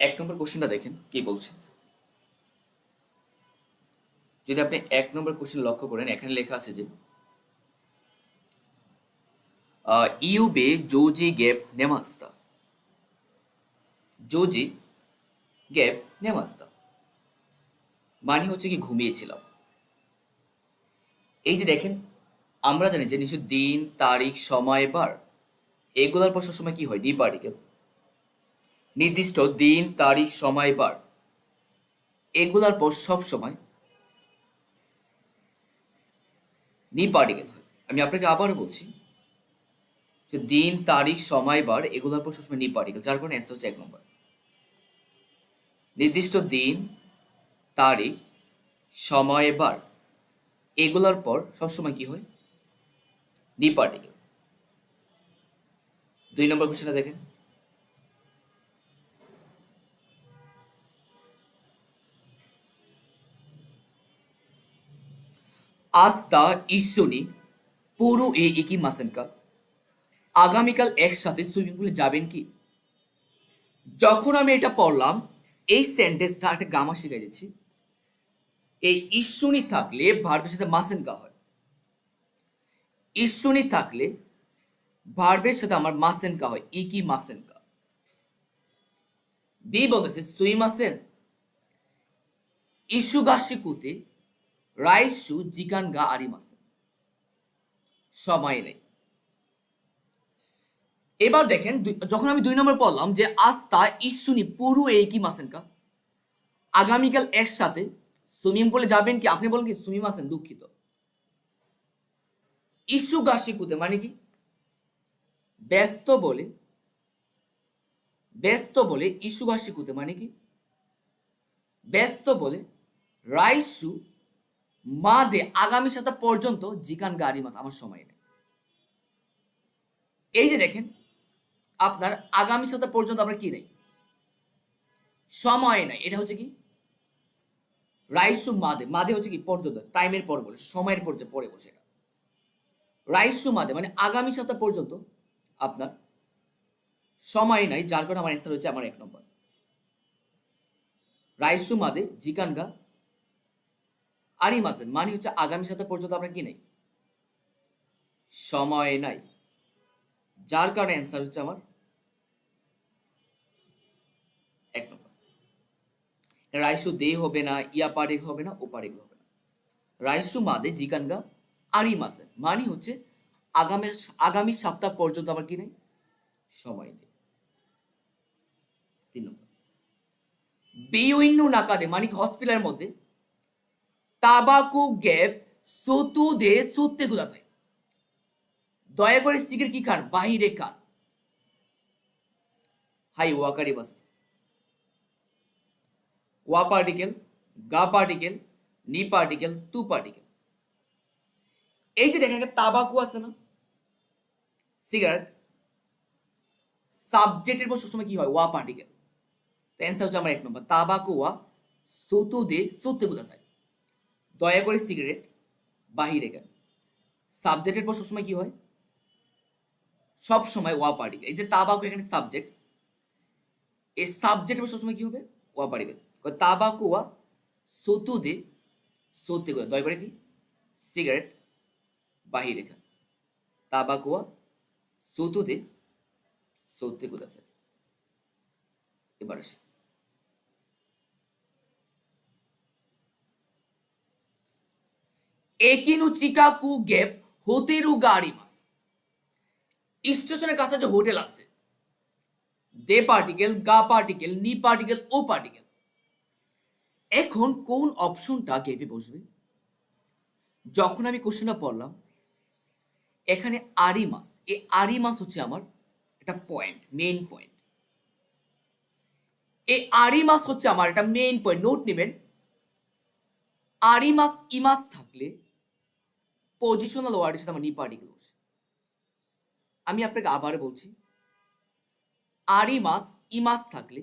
এক নম্বর কোশ্চেনটা দেখেন কি বলছে। যদি আপনি এক নম্বর কোশ্চেন লক্ষ্য করেন, এখানে লেখা আছে যে ইউবে জোজি গেপ নেমাস্তা, জোজি গেপ নেমাস্তা মানে হচ্ছে কি ঘুমিয়েছিলাম। এই যে দেখেন, আমরা জানি যে নিশ্চয় দিন, তারিখ, সময়, বার এগুলোর পর সবসময় কি হয়? D particle. নির্দিষ্ট দিন, তারিখ, সময়, বার এগুলার পর সব সময় নি পার্টিকেল হয়। আমি আপনাকে আবারও বলছি যে দিন, তারিখ, সময়, বার এগুলোর পর সবসময় নি পার্টিকেল, যার কারণে অ্যান্সার হচ্ছে এক নম্বর। নির্দিষ্ট দিন, তারিখ, সময়, বার এগুলোর পর সবসময় কি হয়? নি পার্টিকেল। দুই নম্বর কোশ্চেনটা দেখেন। আজ তা ঈশ্বনী পুরো এ একই মাসেনকা, আগামীকাল একসাথে সুইমিং পুলে যাবেন কি? যখন আমি এটা পড়লাম, এই সেন্টেন্সটা একটা গ্রামার শিখাই দিচ্ছি। এই ঈশ্বনী থাকলে ভার্বের সাথে মাসেনকা হয়। ঈশ্বনী থাকলে ভার্বের সাথে আমার মাসেনকা হয়, ইকি মাসেনকা। বি বলতেছে সুইমাসেন ইস্যুগাশিকুতে রাইসু জিকান গা আরিমাসেন, সময় নেই। এবার দেখেন, যখন আমি দুই নম্বর পড়লাম যে আস্তা ইস্যুনি পুরো একই মাসেনকা, আগামীকাল একসাথে সুইমিং পুলে যাবেন কি? আপনি বলেন কি সুমি মাসেন, দুঃখিত। ইস্যুগাশিকুতে মানে কি? ব্যস্ত বলে, ব্যস্ত বলে ইস্যুগাশিকুতে মানে কি? ব্যস্ত বলে রাইসু মাদে আগামী সপ্তাহ পর্যন্ত জিকান গাড়ি মাত, আমার সময় নেই। এই যে দেখেন, আপনার আগামী সপ্তাহ পর্যন্ত আপনার কি নেই? সময় নাই। এটা হচ্ছে কি রাইসু মাদে, মাদে হচ্ছে কি পর্যন্ত, টাইমের পর বলে, সময়ের পর যে পরে বসে, এটা রাইসু মাদে মানে আগামী সপ্তাহ পর্যন্ত আপনার সময় নাই, যার কারণে আমার অ্যান্সার হচ্ছে আমার এক নম্বর। রাইসু মাদে জিকানগা আরি মাসেন মানে হচ্ছে আগামী সপ্তাহ পর্যন্ত আপনার কি নেই? সময় নাই, যার কারণে অ্যান্সার হচ্ছে আমার এক নম্বর। রাইসু দে হবে না, ইয়া পারেক হবে না, ও পারেক হবে না। রাইসু মাদে জিকানগা আরি মাসেন মানে হচ্ছে আগামী আগামী সপ্তাহ পর্যন্ত আমার কি নেই? সময় নেই। তিন নম্বর, বিউইন্নু নাকাদে মানে হসপিটালের মধ্যে তাবাকু গ্যাপ সুতু দে সুতে গুলাছে, দয়া করে সিগারেট কি খান? বাহিরে খান। হাই ওয়াকারি বাস, ওয়া পার্টিকেল, গা পার্টিকেল, নি পার্টিকেল, তু পার্টিকেল। এই যে দেখেন তাবাকু আছে না, সিগারেট, সাবজেক্টের পর সবসময় কি হয়? ওয়া পার্টিকেল। অ্যান্সার হচ্ছে আমার এক নম্বর, তাবাকু ওয়া সুতু দে সুতে গুলাছে, দয়া করে সিগারেট বাহিরে খান। সাবজেক্টের পর সবসময় কি হয়? সব সময় ওয়া পার্টিকেল। এই যে তাবাকু এখানে সাবজেক্ট, এই সাবজেক্টের পর সবসময় কি হবে? ওয়া পার্টিকেল। তাবাকু ওয়া সুতু দে সত্যি করে, দয়া করে কি সিগারেট বাহিরে খান। তাবাকু ওয়া সুতু দে সত্যি করে আছে। এবার আসে একিনু চিকাকু গেপ হোতেরু গাড়ি মাস, স্টেশনের কাছে যে হোটেল আছে, দে পার্টিকেল, গা পার্টিকেল, নি পার্টিকেল, ও পার্টিকেল। এখন কোন অপশনটা গেপে বসবে? যখন আমি কোশ্চেনটা পড়লাম, এখানে আরিমাস, এই আরিমাস হচ্ছে আমার একটা পয়েন্ট, মেইন পয়েন্ট। এই আরিমাস হচ্ছে আমার একটা মেইন পয়েন্ট, নোট নেবেন। আরিমাস ইমাস থাকলে পজিশনাল ওয়ার্ডের সাথে আমার নি পার্টিকেল বসে। আমি আপনাকে আবার বলছি, আরিমাস ইমাস থাকলে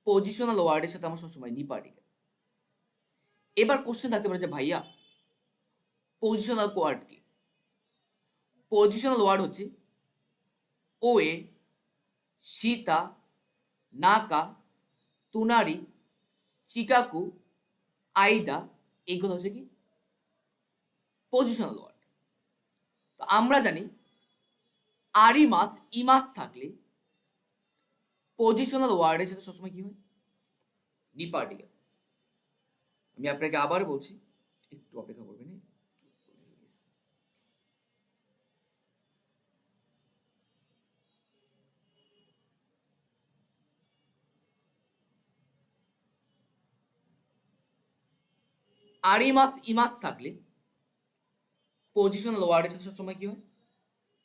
পজিশনাল ওয়ার্ডের সাথে আমার সবসময় নি পার্টিকেল। এবার কোশ্চেন থাকতে পারে যে ভাইয়া পজিশনাল ওয়ার্ড কি? পজিশনাল ওয়ার্ড হচ্ছে ওয়ে, সীতা, নাকা, তুনারি, চিকাকু, আইদা, এইগুলো হচ্ছে কি পজিশনাল ওয়ার্ড। তো আমরা জানি আরিমাস ইমাস থাকলে পজিশনাল ওয়ার্ডের সাথে সবসময় কি হয়, ডি পার্টিকেল। আমি আপনাকে আবার বলছি, একটু অপেক্ষা করবেন। আরিমাস ইমাস থাকলে পজিশনাল ওয়ার্ডের সাথে সবসময় কি হয়,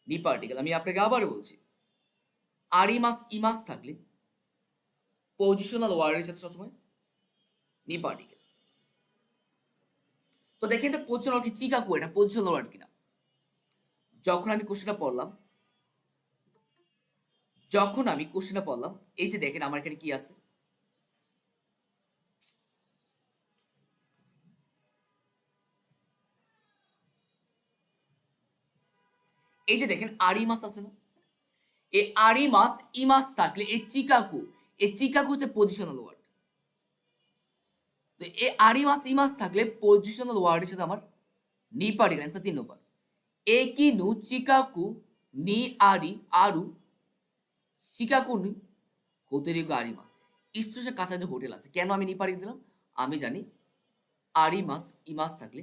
ডি পার্টিকেল। আমি আপনাকে আবার বলছি, আরিমাস ইমাস থাকলে পজিশনাল ওয়ার্ডের সাথে সবসময় ডি পার্টিকেল। তো দেখেন তো পজিশনাল কি চিকাকু এটা পজিশনাল ওয়ার্ড কিনা। যখন আমি কোশ্চেনটা পড়লাম, এই যে দেখেন আমার এখানে কি আছে, এই যে দেখেন আরিমাস আছে না, এই আরিমাস ইমাস থাকলে এই চিকাকু হচ্ছে পজিশনাল ওয়ার্ড। তো এই আরিমাস ইমাস থাকলে পজিশনাল ওয়ার্ডের সাথে আমার নি পার্টিকেল। অ্যান্সার 3 নম্বর। একিনু চিকাকু নি আরি আরু শিকাকু নি হোতেরিকু আরিমাস। স্টেশনের কাছে যে হোটেল আছে, কেন আমি নি পার্টিকেল দিলাম, আমি জানি আরিমাস ইমাস থাকলে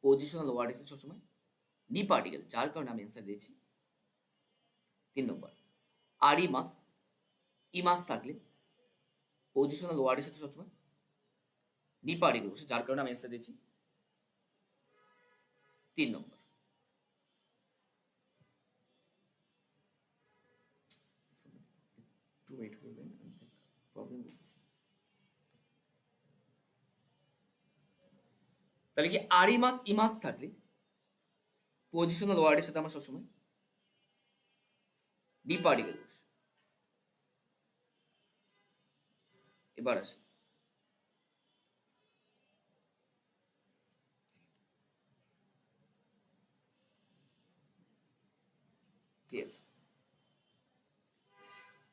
পজিশনাল ওয়ার্ড এসে সবসময় নি পার্টিকেল, যার কারণে আমি অ্যান্সার দিয়েছি 3 নম্বর। আরিমাস ইমাস থাকলে পজিশনাল ওয়ার্ডের সাথে সবসময় নি পার্টিকেল বসে, যার কারণে আমি অ্যান্সার দিয়েছি 3 নম্বর। একটু ওয়েট করবেন, প্রবলেম হচ্ছে। তাহলে কি আরিমাস ইমাস থাকলে পজিশনাল ওয়ার্ডের সাথে আমার সবসময় ডি পার্টিকেল বসে। এবার আসি,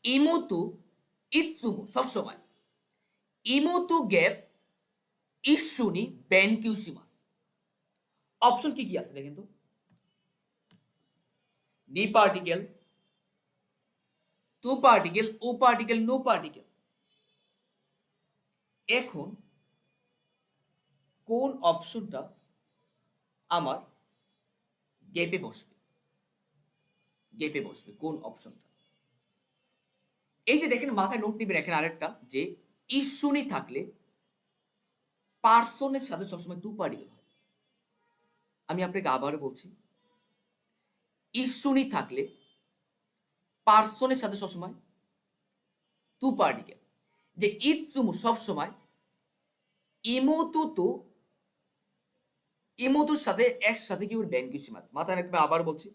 ইমুতু ইৎসুমু সবসময় ইমুতু গ্যাপ ইস্যুনি বেনকিউসিমাস। অপশন কি কি আছে দেখেন তো, ডি পার্টিকেল, টু পার্টিকেল, ও পার্টিকেল, নো পার্টিকেল। এখন কোন অপশনটা আমার গেপে বসবে কোন অপশনটা। এই যে দেখেন মাথায় নোট নিবেন এখানে আরেকটা, যে ইস্যুনি থাকলে পার্সনের সাথে সবসময় টু পার্টিকেল হয়। আমি আপনাকে আবারও বলছি, ইস্যুনি থাকলে পার্সনের সাথে সবসময় টু পার্টিকেল। যে ইৎসুমু সবসময় ইমুতুর সাথে একসাথে কি ওর বেনকিউসিমাস। মাথায় রাখবে, আবার বলছি,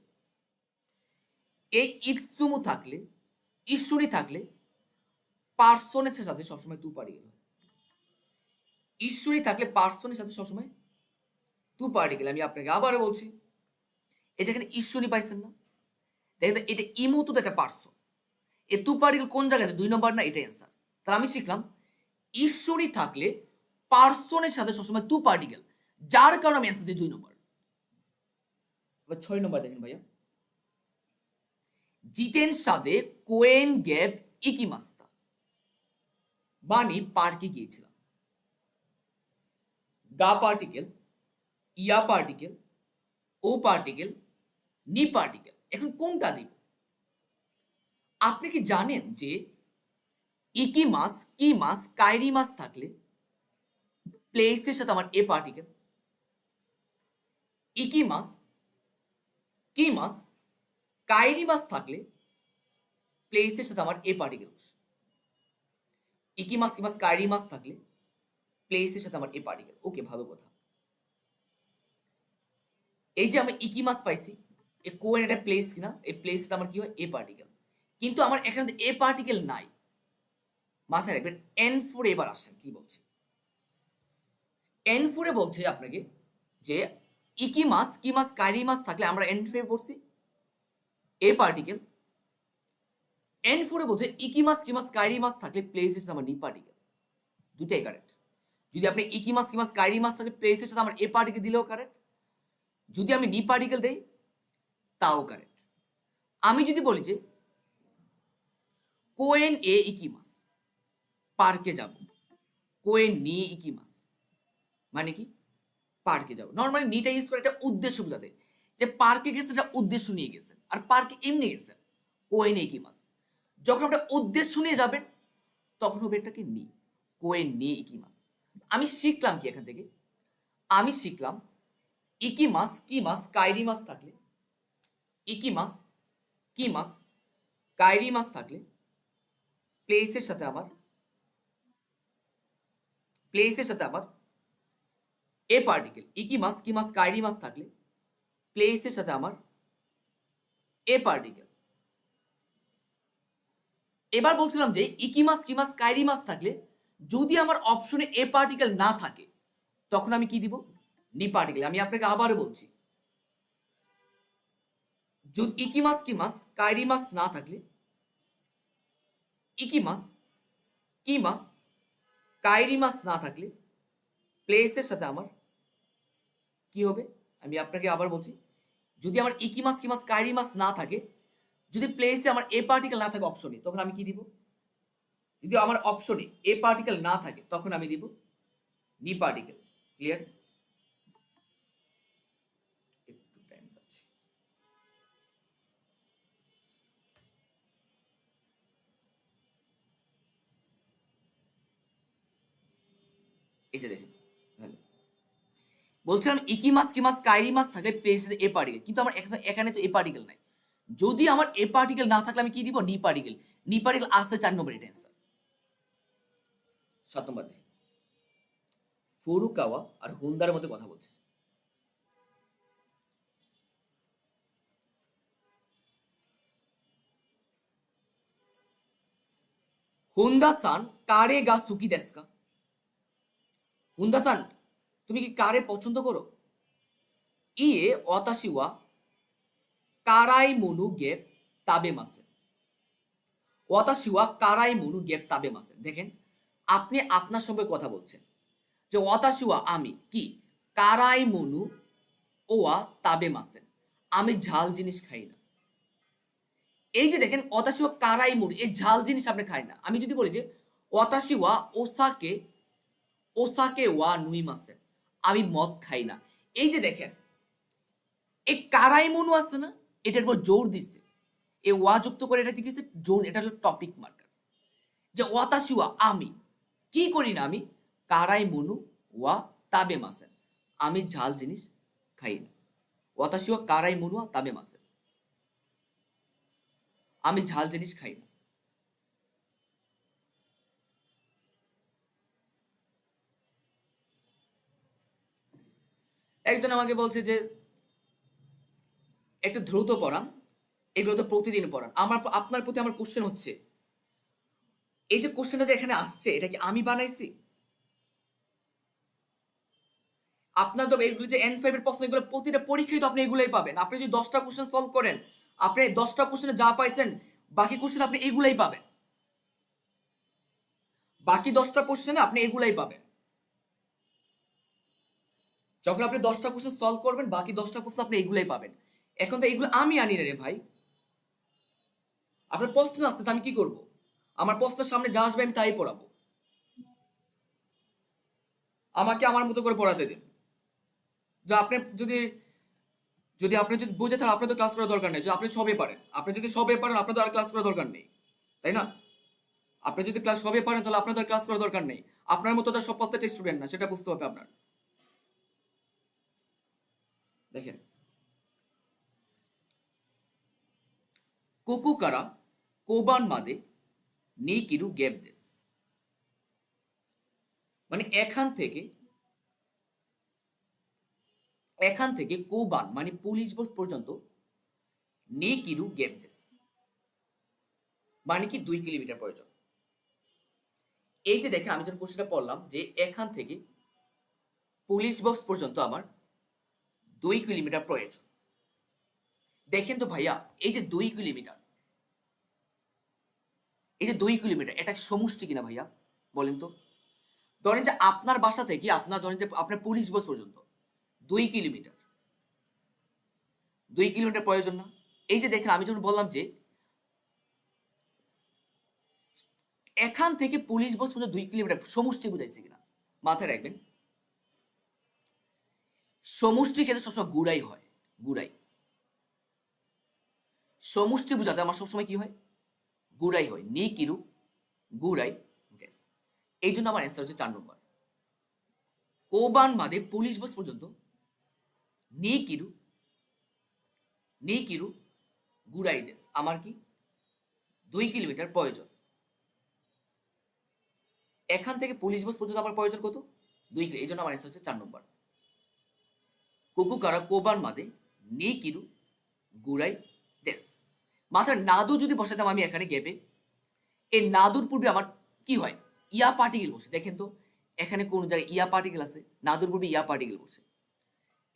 এই ইৎসুমু থাকলে ইস্যুনি থাকলে পার্সনের সাথে সবসময় টু পার্টিকেল হয়। ইস্যুনি থাকলে পার্সনের সাথে সবসময় টু পার্টিকেল। আমি আপনাকে আবারও বলছি, এই যেখানে ইস্যুনি পাইছেন না, দেখেন তো এটা ইমুতু একটা পার্সন, এ টু পার্টিকেল কোন জায়গায় আছে, 2 নম্বর না, এটাই অ্যান্সার। তাহলে আমি শিখলাম ইস্যুনি থাকলে পার্সনের সাথে সবসময় টু পার্টিকেল, যার কারণে আমি অ্যান্সার দিই 2 নম্বর। এবার 6 নম্বর দেখেন ভাইয়া, জিতেন সাদে কোয়েন গ্যাপ ইকিমাস্তা, মানে পার্কে গিয়েছিলাম। গা পার্টিকেল, ইয়া পার্টিকেল, ও পার্টিকেল, নি পার্টিকেল। এখন কোনটা দিব? আপনি কি জানেন যে ইকিমাস, কিমাস, কাইরিমাস থাকলে প্লেসের সাথে আমার এ পার্টিকেল, ইকিমাস, কিমাস, কাইরিমাস থাকলে প্লেসের সাথে আমার এ পার্টিকেল, ইকিমাস, কিমাস, কাইরিমাস থাকলে প্লেসের সাথে আমার এ পার্টিকেল। ওকে, ভালো কথা। এই যে আমি ইকিমাস পাইছি, এ কোয়েন একটা প্লেস কিনা, এই প্লেসটা আমার কি হয়, এ পার্টিকেল। কিন্তু আমার এখানে এ পার্টিকেল নাই। মাথায় রাখবেন, N4 এবার আসেন কি বলছে। N4 বলছে আপনাকে যে ইকিমাস, কিমাস, কাইরিমাস থাকলে আমরা N4 পড়ছি এ পার্টিকেল, N4 বলছে ইকিমাস কিমাস কাইরিমাস থাকলে প্লেসের সাথে আমার নি পার্টিকেল, দুটাই কারেক্ট। যদি আপনি ইকিমাস কিমাস কাইরিমাস থাকলে প্লেসের সাথে আমার এ পার্টিকেল দিলেও কারেক্ট, যদি আমি নি পার্টিকেল দেই তাও কারেক্ট। আমি যদি বলি যে কোয়েন এ ইকিমাস, পার্কে যাব, কোয়েন নি ইকিমাস মানে কি পার্কে যাব। নর্মালি নিটা ইউজ করে একটা উদ্দেশ্য বোঝাতে, যে পার্কে গেছে একটা উদ্দেশ্য নিয়ে গেছেন, আর পার্কে এমনি গেছেন কোয়েন এ ইকিমাস। যখন একটা উদ্দেশ্য নিয়ে যাবেন তখন হবে এটাকে নি, কোয়েন নি ইকিমাস। আমি শিখলাম কি এখান থেকে, আমি শিখলাম ইকিমাস কিমাস কাইরিমাস থাকলে, ইকিমাস কিমাস কাইরিমাস থাকলে প্লেসের সাথে আমার, প্লেসের সাথে আমার এ পার্টিকেল, ইকিমাস কিমাস কাইরিমাস থাকলে প্লেসের সাথে আমার এ পার্টিকেল। এবার বলছিলাম যে ইকিমাস কিমাস কাইরিমাস থাকলে যদি আমার অপশনে এ পার্টিকেল না থাকে তখন আমি কি দিব, নি পার্টিকেল। আমি আপনাকে আবারও বলছি, যদি ইকিমাস কিমাস কাইরিমাস না থাকলে, ইকিমাস কিমাস কাইরিমাস না থাকলে প্লেসের সাথে আমার কি হবে, আমি আপনাকে আবার বলছি, যদি আমার ইকিমাস কিমাস কাইরিমাস না থাকে, যদি প্লেসে আমার এ পার্টিকেল না থাকে অপশনে, তখন আমি কি দিব, যদি আমার অপশনে এ পার্টিকেল না থাকে তখন আমি দিব নি পার্টিকেল। ক্লিয়ার? একটু টাইম যাচ্ছে। এই যে দেখেন, তাহলে বলছিলাম ইকিমাস কিমাস কাইরিমাস থাকলে প্লেসে এ পার্টিকেল, কিন্তু আমার এখানে তো এ পার্টিকেল নাই। যদি আমার এ পার্টিকেল না থাকলে আমি কি দিব, নি পার্টিকেল। নি পার্টিকেল আসছে 4 নম্বর, এটা অ্যান্সার। 7 নম্বর দেখেন, ফুরুকাওয়া আর হুন্দার মধ্যে কথা বলছে। হুন্দা সান কারে গা সুকি দেসু কা? হুন্দা সান, তুমি কি কারে পছন্দ করো? ইয়ে ওয়াতাশি ওয়া কারাই মনু গেপ তাবে মাসে। ওয়াতাশি ওয়া কারাই মনু গেপ তাবে মাসে। দেখেন, আপনি আপনার সঙ্গে কথা বলছেন যে ওয়াতাশি ওয়া আমি কি, কারাই মনু ওয়া তাবে মাসে, আমি ঝাল জিনিস খাই না। এই যে দেখেন ওয়াতাশি ওয়া কারাই মনু, এই ঝাল জিনিস আপনি খাই না। আমি যদি বলি যে ওয়াতাশি ওয়া ওসাকে ওসাকে ওয়া নুই মাসে, আমি মদ খাই না। এই যে দেখেন এই কারাই মনু আছে না, এটার উপর জোর দিচ্ছে, এই ওয়া যুক্ত করে এটা দিচ্ছে জোর, এটা হলো টপিক মার্কার। যে ওয়াতাশি ওয়া আমি কি করি না, আমি কারাই মনু ওয়া তাবে মাসেন, আমি ঝাল জিনিস খাই না। ওয়াতাশি ওয়া কারাই মনু ওয়া তাবে মাসেন, আমি ঝাল জিনিস খাই না। একজন আমাকে বলছে যে একটু দ্রুত পড়ান, এগুলো তো প্রতিদিন পড়ান। আমার আপনার প্রতি আমার কোশ্চেন হচ্ছে, এই যে কোশ্চেনটা যে এখানে আসছে এটা কি আমি বানাইছি? আপনার তো এগুলো যে N5 এর প্রশ্ন, এগুলো প্রতিটা পরীক্ষায় তো আপনি এগুলাই পাবেন। আপনি যদি 10টা কোশ্চেন সলভ করেন, আপনি 10টা কোশ্চেনে যা পাইছেন বাকি কোশ্চেন আপনি এগুলাই পাবেন, বাকি 10টা কোশ্চেনে আপনি এগুলাই পাবেন। যখন আপনি 10টা কোশ্চেন সলভ করবেন বাকি 10টা প্রশ্ন আপনি এগুলাই পাবেন। এখন তো এগুলো আমি আনি না রে ভাই, আপনার প্রশ্ন আসছে তো আমি কি করব? আমার প্রশ্নের সামনে যা আসবে আমি তাই পড়াবো, আমাকে আমার মতো করে পড়াতে দিন। যে আপনি যদি যদি আপনি যদি বুঝে তাহলে আপনার তো ক্লাস করার দরকার নেই। যদি আপনি সবে পারেন, আপনি যদি সবে পারেন আপনার তো আর ক্লাস করার দরকার নেই, তাই না? আপনি যদি ক্লাস সবে পারেন তাহলে আপনার তো আর ক্লাস করার দরকার নেই। আপনার মতো তো সব প্রত্যেকটা স্টুডেন্ট না, সেটা বুঝতে হবে আপনার। দেখেন, কোকো কারা কোবান মাদে নেই কিরু গ্যাপ দেস, মানে এখান থেকে কোবান মানে পুলিশ বোর্ড পর্যন্ত নেই কিরু গ্যাপ দেস মানে কি 2 কিলোমিটার প্রয়োজন। এই যে দেখেন আমি যখন কোশ্চেনটা পড়লাম যে এখান থেকে পুলিশ বক্স পর্যন্ত আমার 2 কিলোমিটার প্রয়োজন। দেখেন তো ভাইয়া, এই যে 2 কিলোমিটার, এই যে 2 কিলোমিটার, এটা সমষ্টি কিনা ভাইয়া বলেন তো? ধরেন যে আপনার বাসা থেকে ধরেন যে আপনার পুলিশ বস পর্যন্ত 2 কিলোমিটার, 2 কিলোমিটার প্রয়োজন না? এই যে দেখেন, আমি যখন বললাম যে এখান থেকে পুলিশ বস পর্যন্ত 2 কিলোমিটার, সমষ্টি বুঝাইছে কিনা মাথায় রাখবেন। সমষ্টির ক্ষেত্রে সবসময় গুড়াই হয়, গুড়াই। সমষ্টি বোঝাতে আমার সবসময় কি হয়? গুড়াই হয়। নি কিরু গুড়াই গ্যাস। এই জন্য আমার অ্যান্সার হচ্ছে 4 নম্বর। কোবান বাদে পুলিশ বস পর্যন্ত নি কিরু গুড়াই দেশ আমার কি 2 কিলোমিটার প্রয়োজন। এখান থেকে পুলিশ বস পর্যন্ত আমার প্রয়োজন কত? 2 কিলো। এই জন্য আমার অ্যান্সার হচ্ছে 4 নম্বর। কুকুকারা কোবান মাদে নি কিরু গুড়াই দেশ। মাথার নাদু যদি বসাতাম আমি এখানে গ্যাপে, এই নাদুর পূর্বে আমার কি হয়? ইয়া পার্টিকেল বসে। দেখেন তো এখানে কোন জায়গায় ইয়া পার্টিকেল আছে? নাদুর পূর্বে ইয়া পার্টিকেল বসে।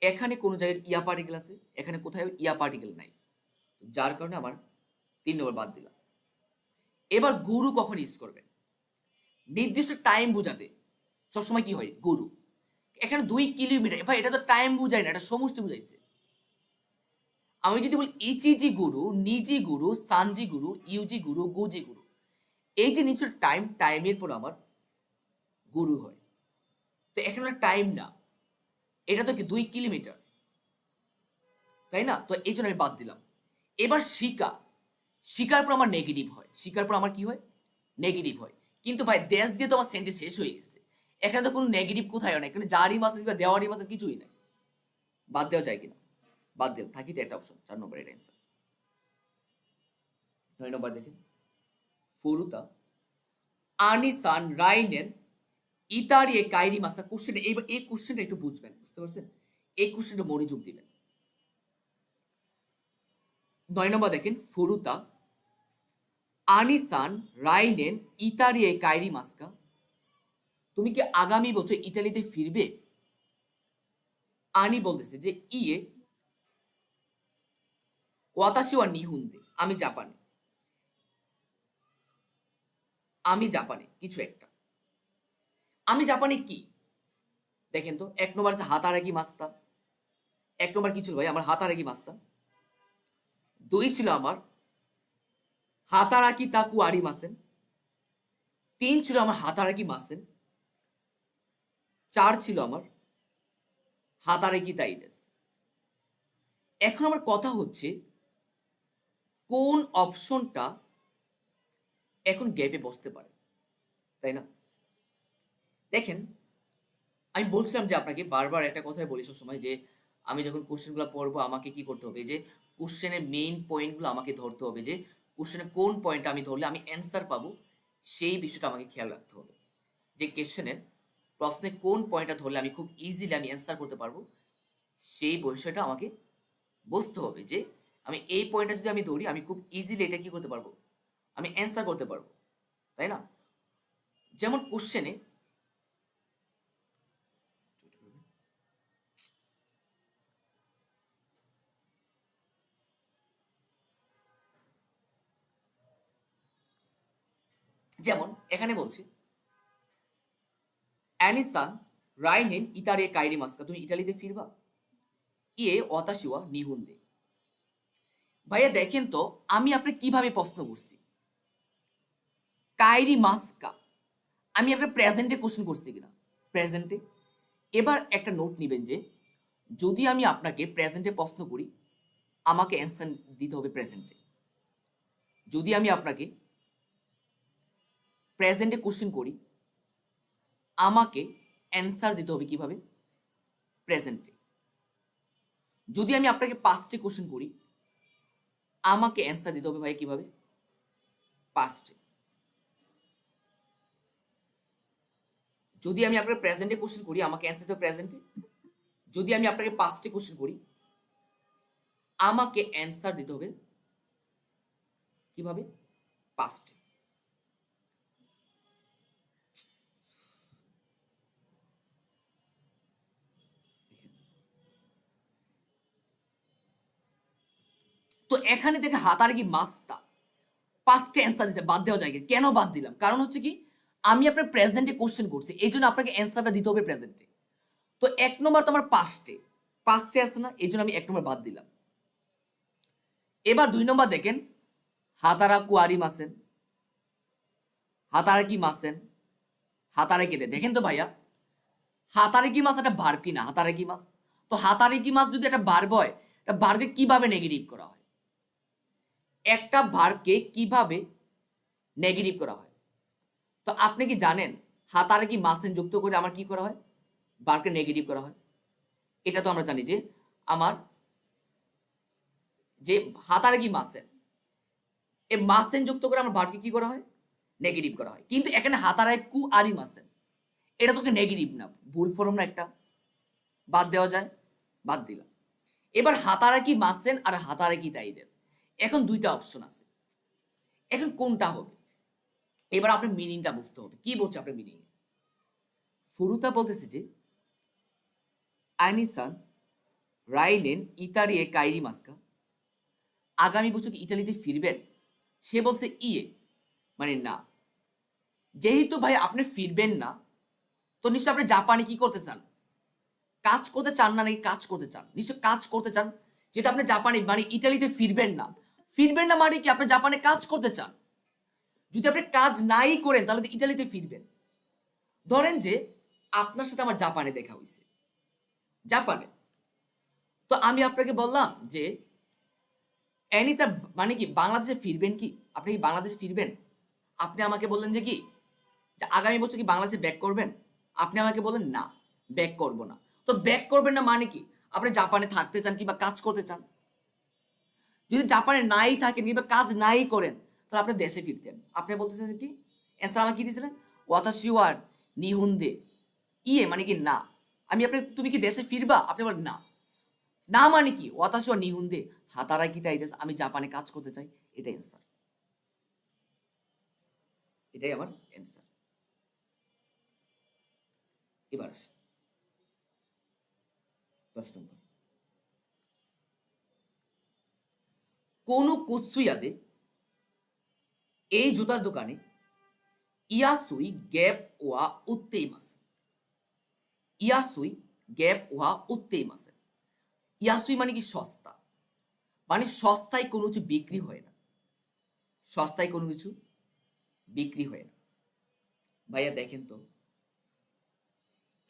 এখানে কোন জায়গায় ইয়া পার্টিকেল আছে? এখানে কোথায় ইয়া পার্টিকেল নাই, যার কারণে আমার 3 নম্বর বাদ দিলাম। এবার গুরু কখন ইউজ করবেন? নির্দিষ্ট টাইম বোঝাতে সবসময় কি হয়? গুরু। এখানে 2 কিলোমিটার, এবার এটা তো টাইম বুঝায় না, এটা সমষ্টি বুঝাইছে। আমি যদি বলি ইচিজি গুরু, নিজি গুরু, সানজি গুরু, ইউজি গুরু, গুজি গুরু, এই যে নিচের টাইম, টাইমের পর আমার গুরু হয়। তো এখানে টাইম না, এটা তো কি 2 কিলোমিটার, তাই না? তো এই জন্য আমি বাদ দিলাম। এবার শিকা, শিকার পর আমার নেগেটিভ হয়, শিকার পর আমার কি হয়? নেগেটিভ হয়। কিন্তু ভাই দেশ দিয়ে তো আমার সেন্টেন্স শেষ হয়ে গেছে, এখানে তো কোনো নেগেটিভ কোথায় নাই, কিন্তু জারি মাসের কিংবা দেওয়ারি মাসের কিছুই নাই। বাদ দেওয়া যায় কিনা? বাদ দিলাম, থাকি তো একটা অপশন, 4 নম্বর এটা অ্যান্সার। 9 নম্বর দেখেন, ফুরুতা আনিসান রাইনেন ইতারিয়ে কাইরি মাস্তা। কোশ্চেন, এইবার এই কোশ্চেনটা একটু বুঝবেন, বুঝতে পারছেন? এই কোশ্চেনটা মনোযোগ দিবেন। 9 নম্বর দেখেন, ফুরুতা আনিসান রাইনেন ইতারিয়ে কাইরি মাস্কা। তুমি কি আগামী বছর ইটালিতে ফিরবে? আনি বলতেছে যে ইয়ে ওয়াতাশি ওয়া নিহুন্দে, আমি জাপানে, আমি জাপানে কিছু একটা। আমি জাপানে কি? দেখেন তো, 1 নম্বর আছে হাতারাগি মাস্তা। 1 নম্বর কি ছিল ভাই? আমার হাতারাগি মাস্তা। 2 ছিল আমার হাতারাকি তাকু আরি মাসেন। 3 ছিল আমার হাতারাকি মাসেন। 4 ছিল আমার হাতারাকি তাইদেস। এখন আমার কথা হচ্ছে কোন অপশনটা এখন গ্যাপে বসতে পারে, তাই না? দেখেন, আমি বলছিলাম যে আপনাকে বারবার একটা কথাই বলি সবসময়, যে আমি যখন কোশ্চেনগুলো পড়বো আমাকে কি করতে হবে? যে কোশ্চেনের মেইন পয়েন্টগুলো আমাকে ধরতে হবে, যে কোশ্চেনের কোন পয়েন্টটা আমি ধরলে আমি অ্যান্সার পাবো, সেই বিষয়টা আমাকে খেয়াল রাখতে হবে। যে কোশ্চেনের প্রশ্নে কোন পয়েন্টটা ধরলে আমি খুব ইজিলি আমি অ্যান্সার করতে পারবো, সেই বিষয়টা আমাকে বুঝতে হবে। যে আমি এই পয়েন্টটা যদি আমি ধরি, আমি খুব ইজিলি এটা কি করতে পারবো? আমি অ্যান্সার করতে পারবো, তাই না? যেমন কোশ্চেনে, যেমন এখানে বলছি অ্যানিসান রাইনেন ইতারে কাইরি মাস্কা, তুমি ইটালিতে ফিরবা? ইয়ে অতাশিওয়া নিহুন্দে। ভাইয়া দেখেন তো আমি আপনাকে কিভাবে প্রশ্ন করছি? কাইরি মাস্কা, আমি আপনার প্রেজেন্টে কোশ্চেন করছি কিনা? প্রেজেন্টে। এবার একটা নোট নিবেন যে যদি আমি আপনাকে প্রেজেন্টে প্রশ্ন করি, আমাকে অ্যান্সার দিতে হবে প্রেজেন্টে। যদি আমি আপনাকে প্রেজেন্টে কোশ্চেন করি, আমাকে অ্যান্সার দিতে হবে কিভাবে? প্রেজেন্টে। যদি আমি আপনাকে পাস্টে কোশ্চেন করি, আমাকে অ্যান্সার দিতে হবে ভাই কিভাবে? পাস্টে। যদি আমি আপনাকে প্রেজেন্টে কোশ্চেন করি, আমাকে অ্যান্সার দিতে হবে প্রেজেন্টে। যদি আমি আপনাকে পাস্টে কোশ্চেন করি, আমাকে অ্যান্সার দিতে হবে কিভাবে? পাস্টে। তো এখানে দেখে হাতার কি মাস্তা, পাস্টে অ্যান্সার দিতে বাদ দেওয়া যায় কি? কেন বাদ দিলাম? কারণ হচ্ছে কি, আমি আপনার প্রেজেন্টে কোশ্চেন করছি, এই জন্য আপনাকে অ্যান্সারটা দিতে হবে প্রেজেন্টে। তো 1 নম্বর তো আমার পাস্টে আছে না, এই জন্য আমি 1 নম্বর বাদ দিলাম। এবার 2 নম্বর দেখেন, হাতারা কুয়ারি মাসেন, হাতারা কি মাসেন, হাতারা কেটে দেখেন তো ভাইয়া, হাতারে কি মাছ একটা ভার্ব কি না? হাতারে কি মাছ, তো হাতারে কি মাছ যদি একটা ভার্ব হয়, এটা ভার্বকে কিভাবে নেগেটিভ করা হয়? একটা ভার্বকে কিভাবে নেগেটিভ করা হয়? তো আপনি কি জানেন হাতারে কি মাসেন যুক্ত করে আমার কি করা হয়? ভার্বকে নেগেটিভ করা হয়। এটা তো আমরা জানি যে আমার যে হাতারে কি মাসেন, এই মাসেন যুক্ত করে আমার ভার্বকে কি করা হয়? নেগেটিভ করা হয়। কিন্তু এখানে হাতারায় কু আরি মাসেন, এটা তোকে নেগেটিভ না, ভুল ফর্ম না একটা, বাদ দেওয়া যায়, বাদ দিলাম। এবার হাতারা কি মাসেন আর হাতারা কি তাইদেস, এখন দুইটা অপশন আছে, এখন কোনটা হবে? এবার আপনার মিনিংটা বুঝতে হবে, কি বলছে আপনার মিনিং। ফুরুতা বলতেছে যে আইনিসান রাইলেন ইতারিয়ে কাইরি মাস্কা, আগামী বছর কি ইতালিতে ফিরবেন? সে বলছে ইয়ে, মানে না। যেহেতু ভাই আপনি ফিরবেন না, তো নিশ্চয় আপনি জাপানে কি করতে চান? কাজ করতে চান না, নাকি কাজ করতে চান? নিশ্চয় কাজ করতে চান। যেহেতু আপনি জাপানে মানে ইটালিতে ফিরবেন না, ফিরবেন না মানে কি আপনি জাপানে কাজ করতে চান। যদি আপনি কাজ নাই করেন তাহলে তো ইটালিতে ফিরবেন। ধরেন যে আপনার সাথে আমার জাপানে দেখা হয়েছে, জাপানে, তো আমি আপনাকে বললাম যে অ্যানি স্যার মানে কি বাংলাদেশে ফিরবেন কি? আপনি কি বাংলাদেশে ফিরবেন? আপনি আমাকে বললেন যে কি, যে আগামী বছর কি বাংলাদেশে ব্যাক করবেন? আপনি আমাকে বললেন না, ব্যাক করব না। তো ব্যাক করবেন না মানে কি আপনি জাপানে থাকতে চান কিংবা কাজ করতে চান। যদি জাপানে নাই থাকেন কিংবা কাজ নাই করেন তাহলে আপনি দেশে ফিরতেন। আপনি বলতেছেন কি অ্যান্সার আমাকে কি দিয়েছিলেন? ওয়াতাশি ওয়া নিহুন্দে ইয়ে, মানে কি না। আমি আপনি তুমি কি দেশে ফিরবা? আপনি বলেন না। না মানে কি ওয়াতাশি ওয়া নিহুন্দে হাতারা কি তাই, আমি জাপানে কাজ করতে চাই, এটাই অ্যান্সার, এটাই আমার অ্যান্সার। এবার আসি 10 নম্বর, কোন কুৎসুয়াদে এই জুতার দোকানে ইয়াসুই গ্যাপ ওয়া উত্তেই মাসে, ইয়াসুই গ্যাপ ওয়া উত্তেই মাসে। ইয়াসুই মানে কি সস্তা, মানে সস্তায় কোনো কিছু বিক্রি হয় না, সস্তায় কোনো কিছু বিক্রি হয় না। ভাইয়া দেখেন তো,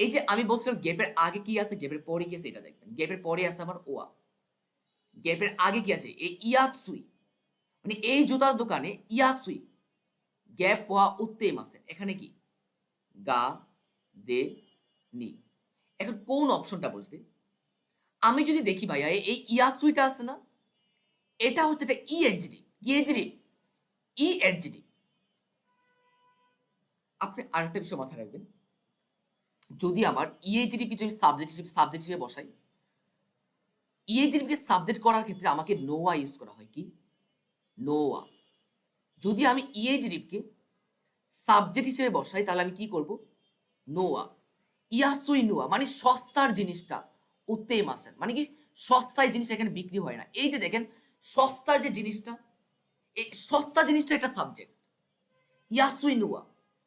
এই যে আমি বলছিলাম গ্যাপের আগে কি আছে গ্যাপের পরে কি আছে, এটা দেখবেন। গ্যাপের পরে আছে আমার ওয়া, গ্যাপের আগে কি আছে এই ইয়াসুই, মানে এই জুতার দোকানে ইয়াসুই গ্যাপ ওয়া উত্তেম আছে, এখানে কি গা দে নি। এখন কোন অপশনটা বসবে? আমি যদি দেখি ভাইয়া এই ইয়াসুইটা আছে না, এটা হচ্ছে একটা ই এডজেটিভ, কি এডজেটিভ? ই এডজেটিভ। আপনি আরেকটা বিষয় মাথায় রাখবেন, যদি আমার ইএজিটিভ কিছু সাবজেক্ট হিসেবে বসাই, ইএজিটিভকে সাবজেক্ট করার ক্ষেত্রে আমাকে নোয়া ইউজ করা হয়, কি নোয়া। যদি আমি ইএজিটিভকে সাবজেক্ট হিসেবে বসাই তাহলে আমি কি করব? নোয়া। ইয়াসুই নোয়া মানে সস্তার জিনিসটা উত্তেই মাসেন, মানে কি সস্তায় জিনিস এখানে বিক্রি হয় না। এই যে দেখেন সস্তার যে জিনিসটা, এই সস্তা জিনিসটা একটা সাবজেক্ট, ইয়াসুই নোয়া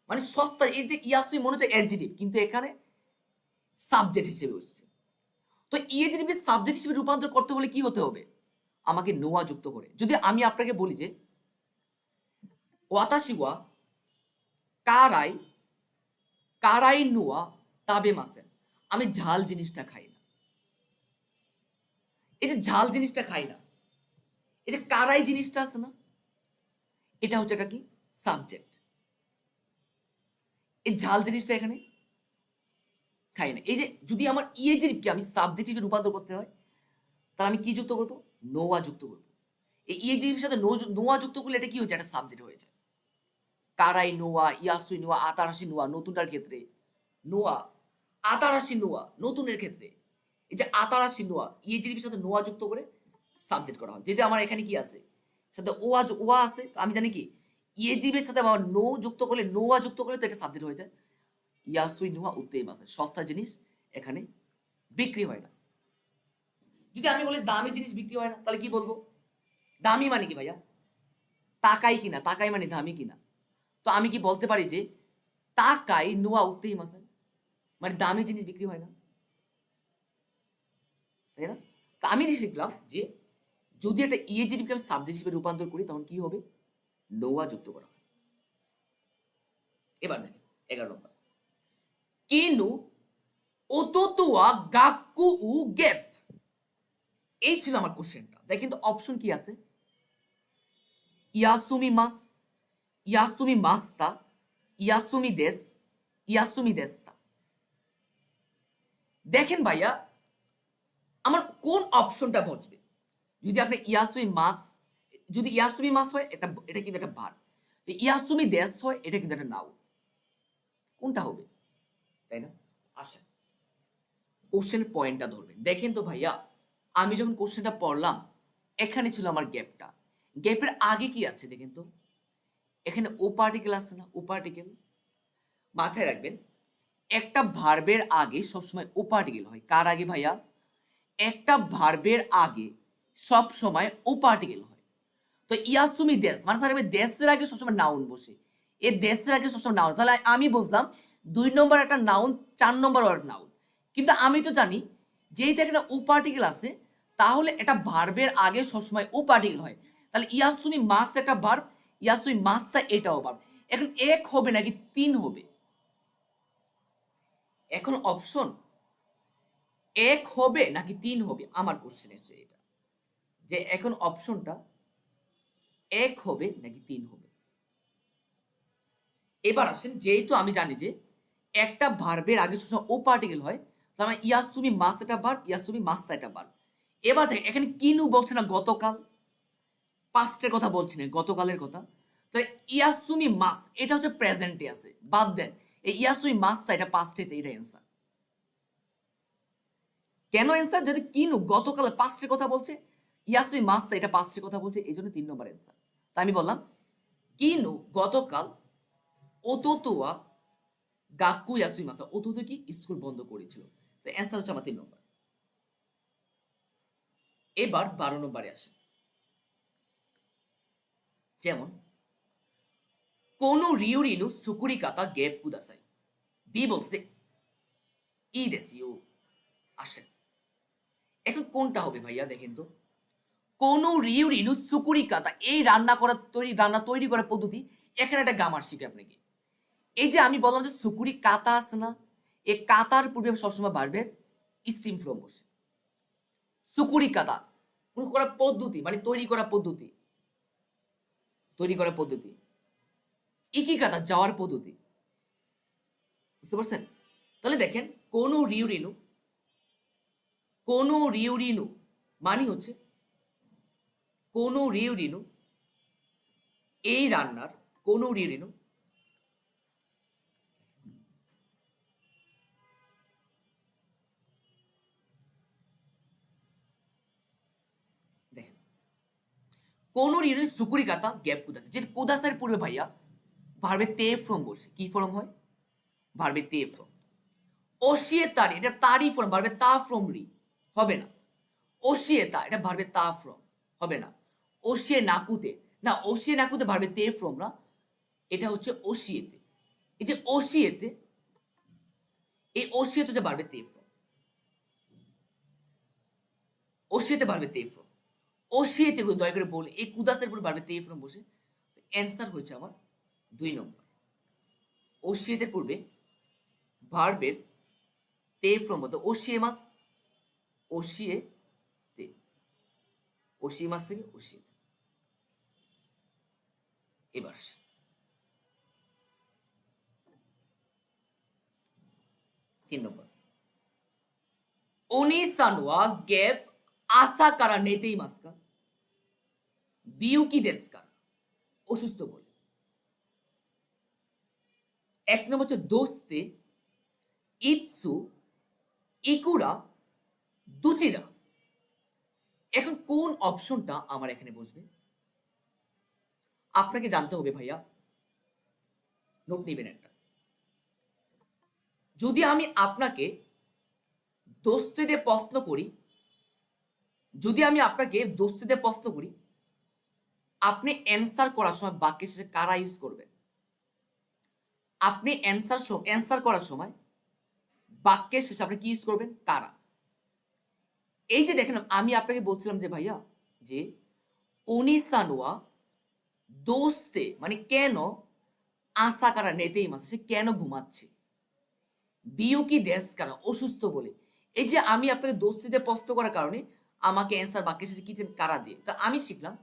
মানে সস্তা। এই যে ইয়াসুই মনে হচ্ছে অ্যাডজেটিভ, কিন্তু এখানে সাবজেক্ট হিসেবে হচ্ছে। তো ইএজিটিভকে সাবজেক্ট হিসেবে রূপান্তর করতে হলে কি হতে হবে? আমাকে নোয়া যুক্ত করে। যদি আমি আপনাকে বলি যে ওয়াতাশি ওয়া কারাই কারাই নোয়া তাবে মাসেন, আমি ঝাল জিনিসটা খাই না। এই যে ঝাল জিনিসটা খাই না, এই যে কারাই জিনিসটা আছে না, এটা হচ্ছে এটা কি সাবজেক্ট। এই ঝাল জিনিসটা এখানে খাই না। এই যে যদি আমার ইএজিটিভকে আমি সাবজেক্ট হিসেবে রূপান্তর করতে হয় তাহলে আমি কি যুক্ত করব? নোয়া যুক্ত করব। এই ইএজিটিভের সাথে নোয়া যুক্ত করলে এটা কি হচ্ছে? একটা সাবজেক্ট হয়ে যায়। কারাই নোয়া, ইয়াসুই নোয়া, আতারাশি নোয়া নতুনটার ক্ষেত্রে নোয়া, আতারাশি নোয়া নতুনের ক্ষেত্রে এই যে আতারাশি নোয়া ইএজিটিভের সাথে নোয়া যুক্ত করে সাবজেক্ট করা হয়। যেটা আমার এখানে কি আছে সাথে ওয়া আছে, তো আমি জানি কি ইএজিটিভের সাথে আমার যুক্ত করলে নোয়া যুক্ত করলে তো এটা সাবজেক্ট হয়ে যায়। ইয়াসুই নোয়া উত্তেম আছে, সস্তা জিনিস এখানে বিক্রি হয় না। যদি আমি বলি দামি জিনিস বিক্রি হয় না তাহলে কি বলবো? দামি মানে কি ভাইয়া? তাকাই কিনা, তাকাই মানে দামি কিনা। তো আমি কি বলতে পারি যে তাকাই নোয়া উঠতেই মাসে, মানে দামি জিনিস বিক্রি হয় না, তাই না? তো আমি শিখলাম যে যদি একটা ইএজিটিভকে আমি সাবজেক্ট হিসেবে রূপান্তর করি তখন কি হবে, নোয়া যুক্ত করা হয়। এবার দেখেন 11 নম্বর, কেনু ওতোতোয়া গাক্কু উ গেপ। এই ছিল আমার কোশ্চেনটা। দেখেন তো অপশন কি আছে, ইয়াসুমি মাস, ইয়াসুমি মাস্তা, ইয়াসুমি দেস, ইয়াসুমি দেস্তা। দেখেন ভাইয়া আমার কোন অপশনটা বসবে। যদি আপনি ইয়াসুমি মাস, যদি ইয়াসুমি মাস হয় এটা কিন্তু একটা ভার্ব, ইয়াসুমি দেশ হয় এটা কিন্তু একটা নাউন। কোনটা হবে, তাই না? আসেন কোশ্চেন পয়েন্টটা ধরবেন। দেখেন তো ভাইয়া আমি যখন কোশ্চেনটা পড়লাম এখানে ছিল আমার গ্যাপটা, গ্যাপের আগে কি আছে দেখেন তো, এখানে ও পার্টিকেল আছে না, ও পার্টিকেল। মাথায় রাখবেন একটা ভার্বের আগে সবসময় ও পার্টিকেল হয়। কার আগে ভাইয়া, একটা ভার্বের আগে সব সময় ও পার্টিকেল হয়। তো ইয়াসুমি দেশ মানে থাকবে দেশের আগে সবসময় নাউন বসে, এর দেশের আগে সবসময় নাউন। তাহলে আমি বুঝলাম 2 নম্বর একটা নাউন, 4 নম্বর একটা নাউন। কিন্তু আমি তো জানি যেহেতু এখানে ও পার্টিকেল আছে তাহলে এটা ভার্বের আগে সবসময় ও পার্টিকেল হয়। তাহলে ইয়াসুমি মাস একটা ভার্ব, ইয়াসুমি মাসটা এটাও ভার্ব। এখন এক হবে নাকি 3 হবে, এখন অপশন এক হবে নাকি 3 হবে আমার কোশ্চেন হচ্ছে এটা, যে এখন অপশনটা এক হবে নাকি 3 হবে। এবার আসেন যেহেতু আমি জানি যে একটা ভার্বের আগে সবসময় ও পার্টিকেল হয়, তার মানে ইয়াসুমি মাস এটা ভার্ব, ইয়াসুমি মাসটা এটা ভার্ব। এবার দেখেন এখানে কিনু বলছে না গতকাল, পাস্টের কথা বলছি না, গতকালের কথা। তাহলে ইয়াসুমি মাস এটা হচ্ছে প্রেজেন্টে আছে, বাদ দেন এই ইয়াসুমি মাসটা এটা পাস্টে, এটা অ্যান্সার। কেন অ্যান্সার, যদি কিনু গতকালে পাস্টের কথা বলছে, ইয়াসুমি মাসটা এটা পাস্টের কথা বলছে, এই জন্য 3 নম্বর অ্যান্সার। তাই আমি বললাম কিনু গতকাল ওতোতোয়া গাকু ইয়াসুই মাসা, ওতোতো কি স্কুল বন্ধ করেছিল। তো অ্যান্সার হচ্ছে আমার 3 নম্বর। এবার 12 নম্বরে আসে, যেমন কোন রিউরিনু সুকুরি কাতা গেপ কুদাসাই। বি বলছে ই দেসিও। আসেন এখন কোনটা হবে ভাইয়া, দেখেন তো কোন রিউরিনু সুকুরি কাতা, এই রান্না তৈরি করার পদ্ধতি, এখানে একটা গ্রামার শিখে আপনাকে। এই যে আমি বললাম যে সুকুরি কাতা আছে না, এই কাতার পূর্বে সবসময় বাড়বে স্টিম ফ্রম বসে। সুকুরি কাতা কোন করার পদ্ধতি মানে তৈরি করা পদ্ধতি, তৈরি করার পদ্ধতি। ইকি কাতা যাওয়ার পদ্ধতি, বুঝতে পারছেন? তাহলে দেখেন কোন রিউরিনু, কোন রিউরিনু মানে হচ্ছে কোন রিউরিনু, এই রান্নার কোন রিউরিনু, দেখেন কোন রিউরিনু সুকুরি কাতা গ্যাপ কুদাসে, যে কুদাসের পূর্বে ভাইয়া ভার্বে তে ফ্রম বসে, কি ফর্ম হয়, ভার্বে তে ফ্রম। ওশিয়ে তারি এটা তারি ফর্ম, ভার্বে তা ফ্রম রি হবে না। ওশিয়ে তা এটা ভার্বে তা ফ্রম হবে না। ওশিয়ে নাকুতে না, ওশিয়ে নাকুতে ভার্বে তে ফ্রম না, এটা হচ্ছে ওশিয়েতে। এই যে ওশিয়েতে, এই ওশিয়েতে হচ্ছে ভার্বে তে ফ্রম, ওশিয়েতে ভার্বে তে ফ্রম। ওশিয়েতে দয়া করে বলে এই কুদাসের উপর ভার্বে তে ফ্রম বসে। অ্যান্সার হচ্ছে আমার 2 নম্বর। ওশিয়েতের পূর্বে ভার্বের তে ফ্রম বলতে ওশিয়ে মাস, ওশিয়ে তে, ওশিয়ে মাস থেকে ওশিয়ে তে। এবার আসে 3 নম্বর, ওনি সানওয়া গেপ আশা কারা নেতেই মাস্কা বিউকি দেস্কা, অসুস্থ বলে। 1 নম্বর হচ্ছে দোস্তে ইৎসু ইকুরা দুচিরা। এখন কোন অপশনটা আমার এখানে বসবে আপনাকে জানতে হবে ভাইয়া, নোট নেবেন একটা। যদি আমি আপনাকে দোস্তে দিয়ে প্রশ্ন করি, যদি আমি আপনাকে দোস্তে দিয়ে প্রশ্ন করি, আপনি অ্যান্সার করার সময় বাক্যের শেষে কারা ইউজ করবেন? আপনি অ্যান্সার করার সময় বাক্যের শেষে আপনি কি ইউজ করবেন? কারা। এই যে দেখেন আমি আপনাকে বলছিলাম যে ভাইয়া যে অনিসানোয়া দোস্তে মানে কেন আশা কারা নেতেই মাসে, সে কেন ঘুমাচ্ছে? বিয়ুকি দেশ কারা অসুস্থ বলে। এই যে আমি আপনাকে দোস্তিতে প্রশ্ন করার কারণে আমাকে অ্যান্সার বাক্যের শেষে কি দেন? কারা দিয়ে। তা আমি শিখলাম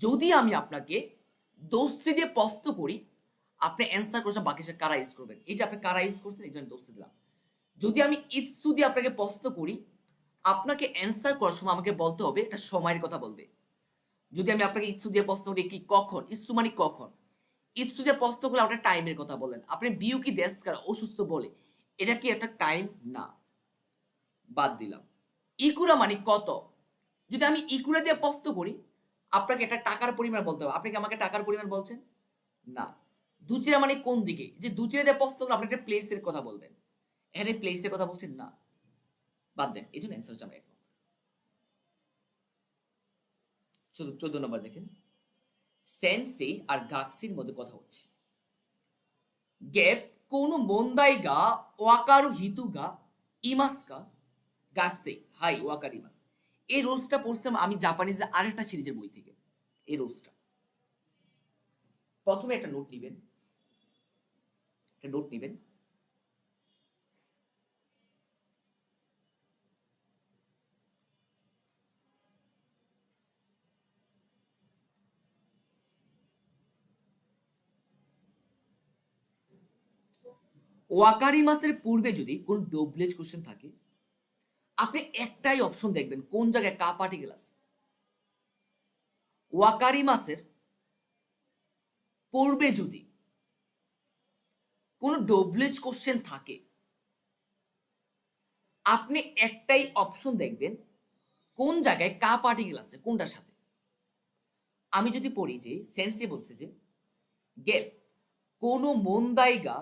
যদি আমি আপনাকে দোস্তি দিয়ে প্রশ্ন করি আপনি অ্যান্সার করছেন বাক্যের শেষে কারা ইউজ করবেন। এই যে আপনি কারা ইউজ করছেন এই জন্য দোস্তি দিলাম। যদি আমি ইৎসু দিয়ে আপনাকে প্রশ্ন করি আপনাকে অ্যান্সার করার সময় আমাকে বলতে হবে একটা সময়ের কথা বলবে। যদি আমি আপনাকে ইৎসু দিয়ে প্রশ্ন করি কি কখন, ইৎসু মানে কখন, ইৎসু দিয়ে প্রশ্ন করলে আপনার টাইমের কথা বলেন। আপনি বিউ কি দেশ কারা অসুস্থ বলে, এটা কি একটা টাইম? না, বাদ দিলাম। ইকুরা মানে কত, যদি আমি ইকুরা দিয়ে প্রশ্ন করি আপনাকে একটা টাকার পরিমাণ বলতে হবে। আপনি কি আমাকে টাকার পরিমাণ বলছেন? না। দুচিরা মানে কোন দিকে, যে দুচিরা দিয়ে প্রশ্ন করলে আপনি একটা প্লেসের কথা বলবেন। এখানে প্লেসের কথা বলছেন না, বাদ দেন। এই জন্য অ্যান্সার হচ্ছে আমরা 14 নম্বর দেখেন, সেন্সেই আর গাক্সির মধ্যে কথা হচ্ছে। গ্যাপ কোন মন্দাই গা ওয়াকারু হিতু গা ইমাসকা গাক্সেই হাই ওয়াকার ইমাস। এই রোজটা পড়ছিলাম আমি জাপানিজে আরেকটা সিরিজের বই থেকে। এই রোজটা প্রথমে একটা নোট নিবেন, ওয়াকারি মাসের পূর্বে যদি কোন ডবলেজ কোশ্চেন থাকে আপনি একটাই অপশন দেখবেন কোন জায়গায় কা পার্টিকেল আছে। ওয়াকারি মাসের পূর্বে যদি কোন ডবলেজ কোশ্চেন থাকে আপনি একটাই অপশন দেখবেন কোন জায়গায় কা পার্টিকেল আছে কোনটার সাথে। আমি যদি পড়ি যে সেন্সে বলছে যে গেল কোন মন্দাইগা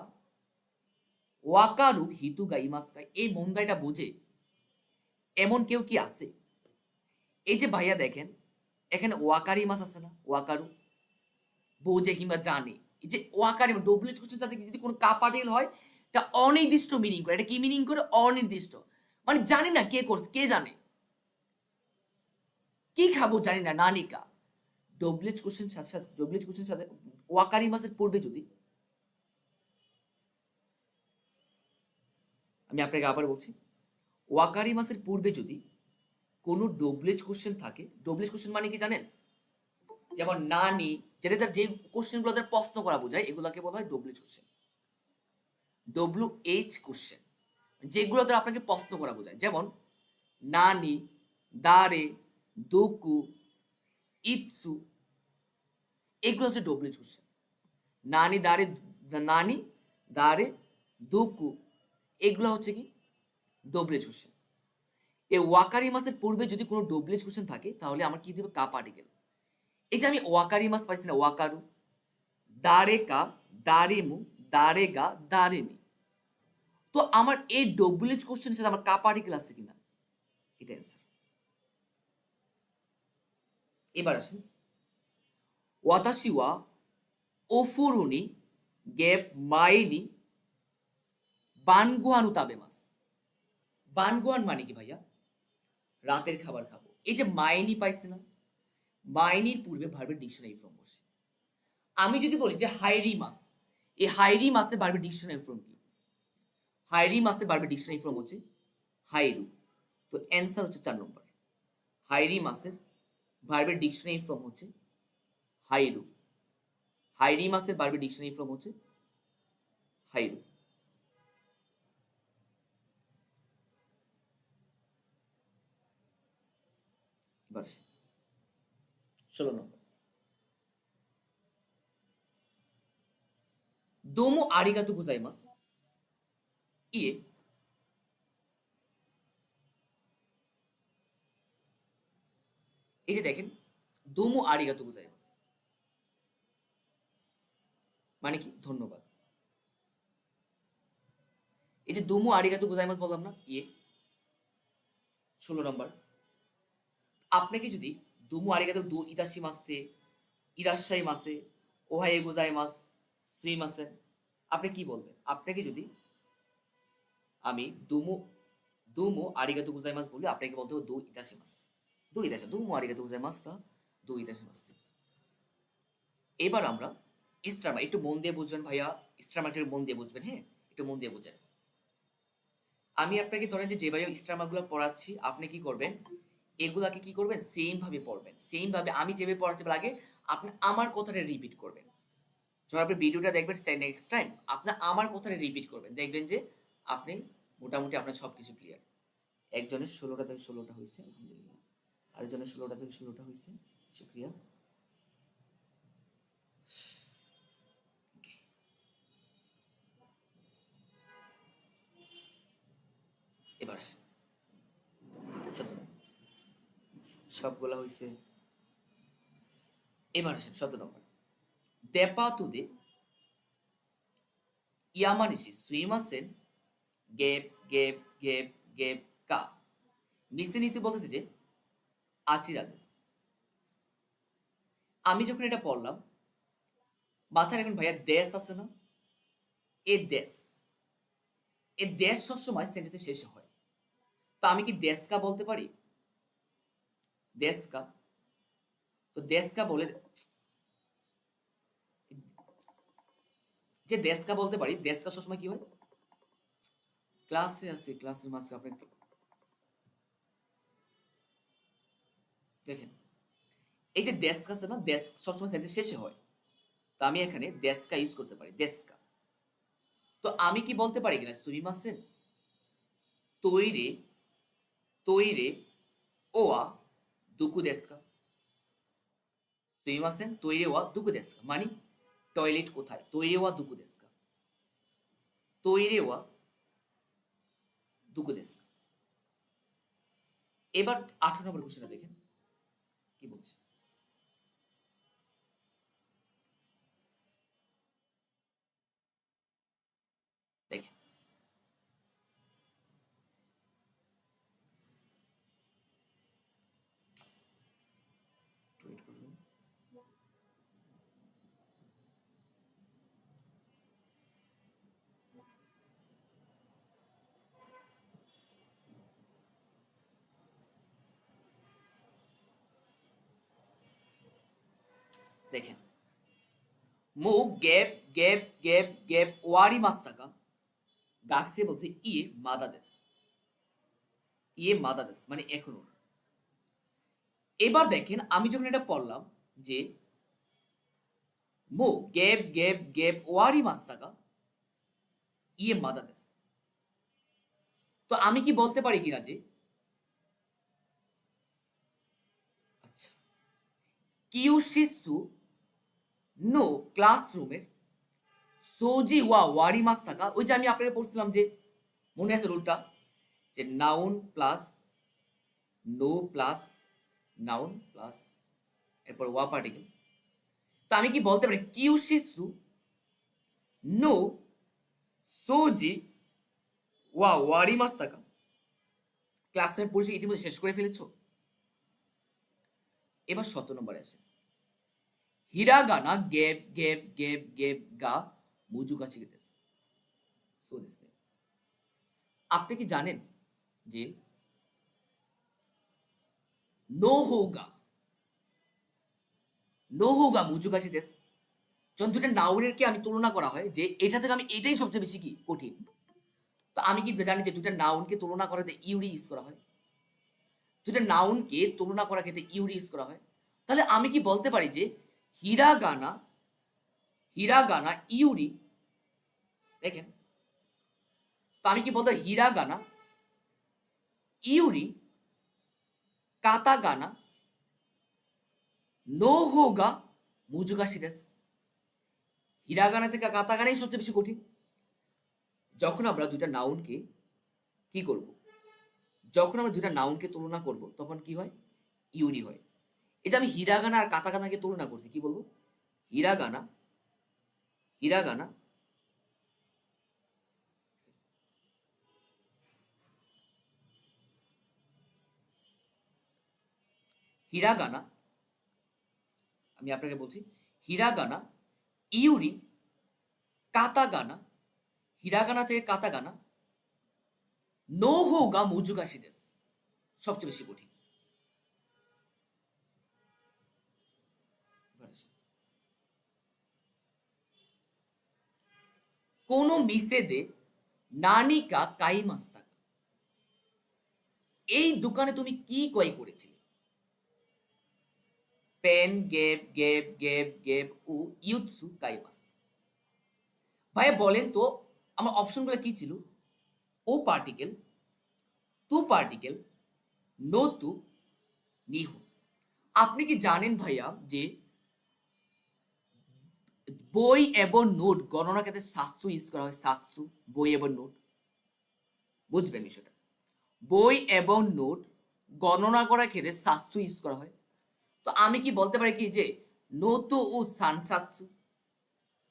ওয়াকারু হিতুগা ইমাসকা, এই মন্দাইটা বোঝে এমন কেউ কি আছে? এই যে ভাইয়া দেখেন এখানে ওয়াকারি মাস আছে না, ওয়াকারু বোঝে কিংবা জানে। এই যে ওয়াকারি ডব্লিউএইচ কোশ্চেন সাথে যদি কোনো কা পার্টিকেল হয় এটা অনির্দিষ্ট মিনিং করে। এটা কি মিনিং করে? অনির্দিষ্ট, মানে জানি না কে করছে, কে জানে কি খাবো জানি না নানিকা। ডব্লিউএইচ কোশ্চেন সাথে ডব্লিউএইচ কোশ্চেন সাথে ওয়াকারি মাসের পূর্বে যদি, আমি আপনাকে আবার বলছি, ওয়াকারি মাসের পূর্বে যদি কোনো ডব্লিউএইচ কোশ্চেন থাকে, ডব্লিউএইচ কোশ্চেন মানে কি জানেন? যেমন নানি, যেটা তার যে কোশ্চেনগুলো তার প্রশ্ন করা বোঝায় এগুলোকে বলা হয় ডব্লিউএইচ কোশ্চেন। ডব্লিউএইচ কোশ্চেন যেগুলো দ্বারা আপনাকে প্রশ্ন করা বোঝায়, যেমন নানি, দারে, দোকু, ইৎসু, এগুলো হচ্ছে ডব্লিউএইচ কোশ্চেন। নানি দারে দোকু এগুলো হচ্ছে কি ডব্লিউএইচ কোশ্চেন। এই ওয়াকারি মাসের পূর্বে যদি কোনো ডব্লিউএইচ কোশ্চেন থাকে তাহলে আমার কি দেবে? কা পার্টিকেল। এই যে আমি ওয়াকারি মাস পাইছি না, ওয়াকারু, দারে কা, দারেমু, দারে গা, দারেমি, তো আমার এই ডব্লিউএইচ কোশ্চেনের সাথে আমার কা পার্টিকেল আছে কিনা, এটা অ্যান্সার। এবার আসেন, ওয়াতাশি ওয়া ওফুরুনি গেপ মাইনি বানগুয়ানু তাবেমাস। বানগুয়ান মানে কি ভাইয়া? রাতের খাবার খাবো। এই যে মাইনি পাইছে না, মাইনির পূর্বে ভার্বের ডিকশনারি ফর্ম বসে। আমি যদি বলি যে হাইরি মাস, এই হাইরি মাসে ভার্বের ডিকশনারি ফর্ম কি? হাইরি মাসে ভার্বের ডিকশনারি ফর্ম হচ্ছে হাইরু, তো অ্যান্সার হচ্ছে 4 নম্বর। হাইরি মাসের ভার্বের ডিকশনারি ফর্ম হচ্ছে হাইরু। হাইরি মাসের ভার্বের ডিকশনারি ফর্ম হচ্ছে হাইরু। এবার 16 নম্বর, দোমো আরিগাতো গোজাইমাস ইয়ে, এই যে দেখেন দোমো আরিগাতো গোজাইমাস মানে কি? ধন্যবাদ। এই যে দোমো আরিগাতো গোজাইমাস বললাম না, ইয়ে 16 নম্বর। আপনাকে যদি দোমো আরিগাতো দো ইতাশি মাসতে ইরাশ্বাই মাসে, ওহায়ে গুজাই মাস, সুইমাসেন। আপনি কি বলবেন? আপনাকে যদি আমি দুমো দুমো আরিগাতো গুজাই মাস বলি, আপনাকে বলতে হবে দো ইতাশি মাস। দো ইতাশি, দুমো আরিগাতো গুজাই মাস তা দো ইতাশি মাস। এবার আমরা ইস্টারমা একটু মন দিয়ে বুঝবেন ভাইয়া, ইস্টারমা একটু মন দিয়ে বুঝবেন, হ্যাঁ? একটু মন দিয়ে বুঝেন। আমি আপনাকে ধরেন যে ভাইয়া ইস্টারমা গুলো পড়াচ্ছি, আপনি কি করবেন? এগুলাকে কি করবেন? সেম ভাবে পড়বেন। সেম ভাবে আমি যেভাবে পড়াচ্ছি আগে আপনি আমার কথাটা রিপিট করবেন। যখন আপনি ভিডিওটা দেখবেন নেক্সট টাইম আপনি আমার কথাটা রিপিট করবেন। দেখবেন যে আপনি মোটামুটি আপনার সবকিছু ক্লিয়ার। একজনের ১৬টা থেকে ১৬টা হয়েছে, আলহামদুলিল্লাহ। আরেকজনের ১৬টা থেকে ১৬টা হয়েছে, শুক্রিয়া। এবার আসেন, সবগুলা হয়েছে। এবার আসেন ১৭ নম্বর। দেপা তুদে ইয়ামানিশি সুইমাসেন গেপ গেপ গেপ গেপ কা। নিচে নিতে বলতেছে যে আচিরাদেশ। আমি যখন এটা পড়লাম মাথায় রাখবেন ভাইয়া, দেশ আছে না, এ দেশ, এ দেশ সবসময় সেন্টেন্সের শেষে হয়। তো আমি কি দেশকা বলতে পারি? দেশকা, তো দেশকা বলে যে দেশকা বলতে পারি, দেশকা সবসময় কি হয়? ক্লাসে আছে, ক্লাসের মাঝখানে আপনি একটু দেখেন, এই যে দেশকা আছে না, দেশ সবসময় সেন্টেন্স শেষে হয়। তো আমি এখানে দেশকা ইউজ করতে পারি, দেশকা। তো আমি কি বলতে পারি কিনা সুমিমাসেন তৈরে তৈরে ওয়া দুকু দেশকা। সুমিমাসেন তৈরে ওয়া দুকু দেশকা মানে টয়লেট কোথায়, তৈরে ওয়া দুকু দেশকা, তৈরে ওয়া দুকু দেশকা। এবার ১৮ নম্বর কোশ্চেনটা দেখেন কি বলছে। দেখেন, দেখেন মু গেপ গেপ গেপ গেপ ওয়ারি মাস্তাকা গাকসে বলছে ইয়ে মাদাদেস, ইয়ে মাদাদেস মানে এখনো। এবার দেখেন আমি যখন এটা পড়লাম যে মো গেপ গেপ গেপ ওয়ারি মাস্তাকা ইয়ে মাদাদেস, তো আমি কি বলতে পারি কিনা যে আচ্ছা কিউশিসু নো ক্লাসরুমের সোজি ওয়া ওয়ারি মাস্তাকা, ওই যে আমি আপনাকে পড়ছিলাম যে মনে আছে রুলটা, যে নাউন প্লাস নো প্লাস নাউন প্লাস এরপর ওয়া পার্টিকেল। তো আমি কি বলতে পারি কিউশিসু নো সোজি ওয়া ওয়ারি মাস্তাকা। ক্লাসের পরিচয় ইতিমধ্যে শেষ করে ফেলেছো। এবার ১৭ নম্বরে আসে হিরাগানা গেপ গেপ গেপ গেপ গা মুজুকাচি দেস। So this name. আপনি কি জানেন যে নো হোগা, নো হোগা মুজুকাচি দেস, যখন দুটা নাউনের কে আমি তুলনা করা হয় যে এটা থেকে আমি এটাই সবচেয়ে বেশি কি কঠিন, তো আমি কি জানি যে দুটা নাউনকে তুলনা করাতে ইউরি ইউজ করা হয়, দুটা নাউনকে তুলনা করার ক্ষেত্রে ইউরি ইউজ করা হয়। তাহলে আমি কি বলতে পারি যে হিরাগানা, হিরাগানা ইউরি, দেখেন, তো আমি কি বলতে পারি হিরাগানা ইউরি কাতাগানা নো হোগা মুজুগাশি দেস। হিরাগানা থেকে কাতাগানাই সবচেয়ে বেশি কঠিন। যখন আমরা দুইটা নাউনকে কি করব, যখন আমরা দুইটা নাউনকে তুলনা করব তখন কি হয়, ইউরি হয়। এটা আমি হিরাগানা আর কাতাগানাকে তুলনা করছি, কি বলবো, হিরাগানা, হিরাগানা হিরাগানা আমি আপনাকে বলছি, হিরাগানা, ইউরি, কাতাগানা, হিরাগানা থেকে কাতাগানা, নোহো গা মুজুগাশি দেশ, সবচেয়ে বেশি কঠিন। কোন মিসেদে নানিকা কাইমাস্তা, এই দোকানে তুমি কি ক্রয় করেছিলে? পেন গেব গেব গেব গেব ও ইউৎসু কাইমাস্তা। ভাইয়া বলেন তো আমার অপশনগুলো কি ছিল? ও পার্টিকেল, তু পার্টিকেল, নোতু, নিহু। আপনি কি জানেন ভাইয়া যে বই এবং নোট গণনা ক্ষেত্রে সাতসু ইউজ করা হয়? সাতসু, বই এবং নোট, বুঝবেন বিষয়টা। বই এবং নোট গণনা করার ক্ষেত্রে সাতসু ইউজ করা হয়। তো আমি কি বলতে পারি কি যে নোতু ও সানসাতসু।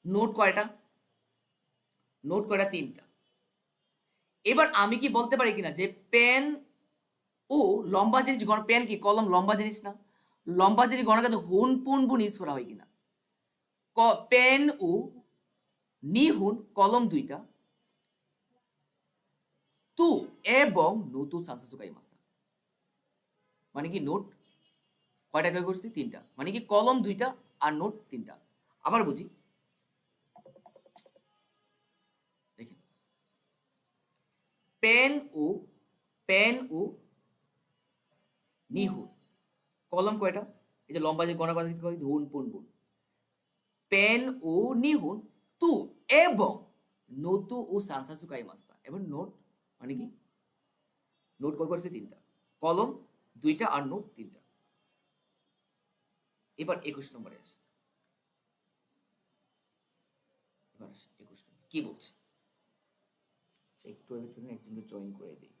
নোট কয়টা? নোট কয়টা? 3টা। এবার আমি কি বলতে পারি কিনা যে পেন ও লম্বা জিনিস গণ, পেন কি কলম লম্বা জিনিস না? লম্বা জিনিস গণনা ক্ষেত্রে হুন পুন বুন ইউজ করা হয় কিনা? পেন ও নিহুন কলম 2টা, তু এবং নোতু সানসাতসু কাইমাস্তা। মানে কি নোট কয়টা ক্রয় করছি? 3টা। মানে কি কলম 2টা আর নোট 3টা। আবার বুঝি, দেখেন, পেন ও পেন ও নিহুন কলম কয়টা? এই যে লম্বা যে গণনা করা হুন পুন বুন। পেন ও নিহুন, তু এবং নোতু ও সানসাতসু কাইমাস্তা। এবং নোট মানে কি নোট কয় করছে? 3টা। কলম 2টা আর নোট 3টা। এবার 21 নম্বরে আসে। এবার আসে 21 নম্বর কি বলছে। আচ্ছা, একটু ওয়েট করুন, একজনকে জয়েন করে দিই।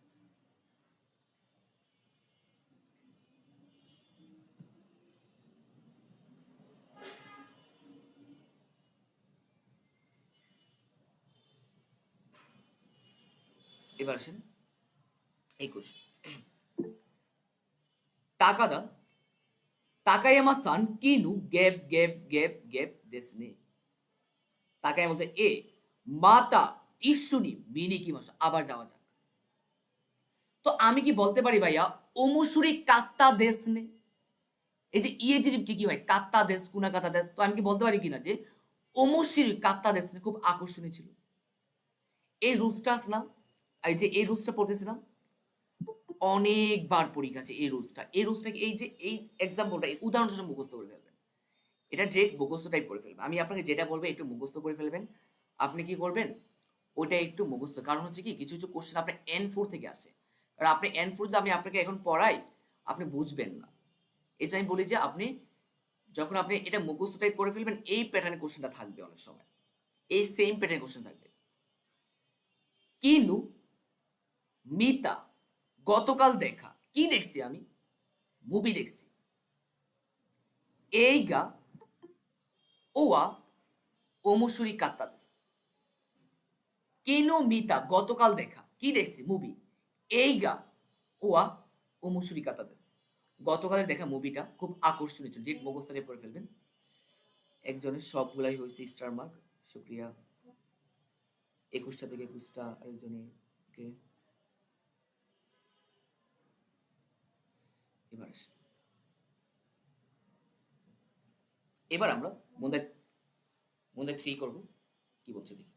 এবার আসেন 21। তাকাদা তাকায়ামা সান কিনু গেপ গেপ গেপ গেপ দেসনে। তাকায়ামা বলতে এ মাতা ইস্যুনি মিনি কি মাস। আবার যাওয়া যাক। তো আমি কি বলতে পারি ভাইয়া ওমুসুরি কাত্তা দেসনে? এই যে ইয়েজিরিপ কি হয়? কাত্তা দেশ, কুনা কাত্তা দেশ। তো আমি কি বলতে পারি কিনা যে ওমুসুরি কাত্তা দেসনে খুব আকর্ষণীয় ছিল? এই রুলসটা না, এই যে এই রুলসটা পড়তেছিলাম অনেকবার পরীক্ষা আছে। এই রুলসটা, এই রুলসটাকে, এই যে এই এক্সাম্পলটা, এই উদাহরণটা মুখস্থ করে ফেলবেন। এটা ডিরেক্ট মুখস্থ টাইপ করে ফেলবেন। আমি আপনাকে যেটা বলবো একটু মুখস্থ করে ফেলবেন। আপনি কি করবেন? ওইটা একটু মুখস্থ। কারণ হচ্ছে কি কিছু কিছু কোশ্চেন আপনার N4 থেকে আসে। কারণ আপনি N4 যদি আমি আপনাকে এখন পড়াই আপনি বুঝবেন না। এই যে আমি বলি যে আপনি যখন আপনি এটা মুখস্থ টাইপ করে ফেলবেন এই প্যাটার্নের কোশ্চেনটা থাকবে অনেক সময়, এই সেম প্যাটার্নের কোশ্চেন থাকবে। কিনু মিতা গতকাল দেখা, কি দেখছি আমি? মুভি দেখছি। এইগা ওয়া ওমুসুরি কাত্তা দেস। কেনো মিতা গতকাল দেখা, কি দেখছি? মুভি। এইগা ওয়া ওমুসুরি কাত্তা দেস। গতকালের দেখা মুভিটা খুব আকর্ষণীয় ছিল। যে মুখস্থ দিয়ে পড়ে ফেলবেন। একজনের সবগুলাই হয়েছে স্টার মার্ক, শুক্রিয়া। 21টা থেকে 21টা আরেকজনের। ওকে, এবার আসি। এবার আমরা মন্দাই মন্দাই 3 করব। কি বলছে দেখি।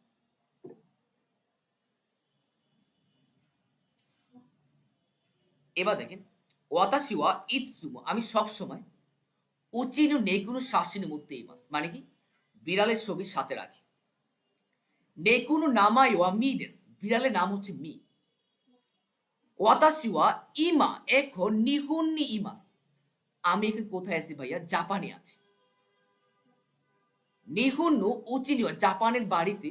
এবার দেখেন, ওয়াতাশি ওয়া ইতসুমো, আমি সব সময় উচিনু নেকুনু শাসিনু মুত্তে ইমাস। মানে কি বিড়ালের ছবি সাথে রাখি। নেকুনু নামাই ওয়া মি দেস, বিড়ালের নাম হচ্ছে মি। ওয়াতাশি ওয়া ইমা এখন নিহুন্নি ইমাস, আমি এখন কোথায় আছি ভাইয়া? জাপানে আছি। নিহুন্নু উচিনিও জাপানের বাড়িতে।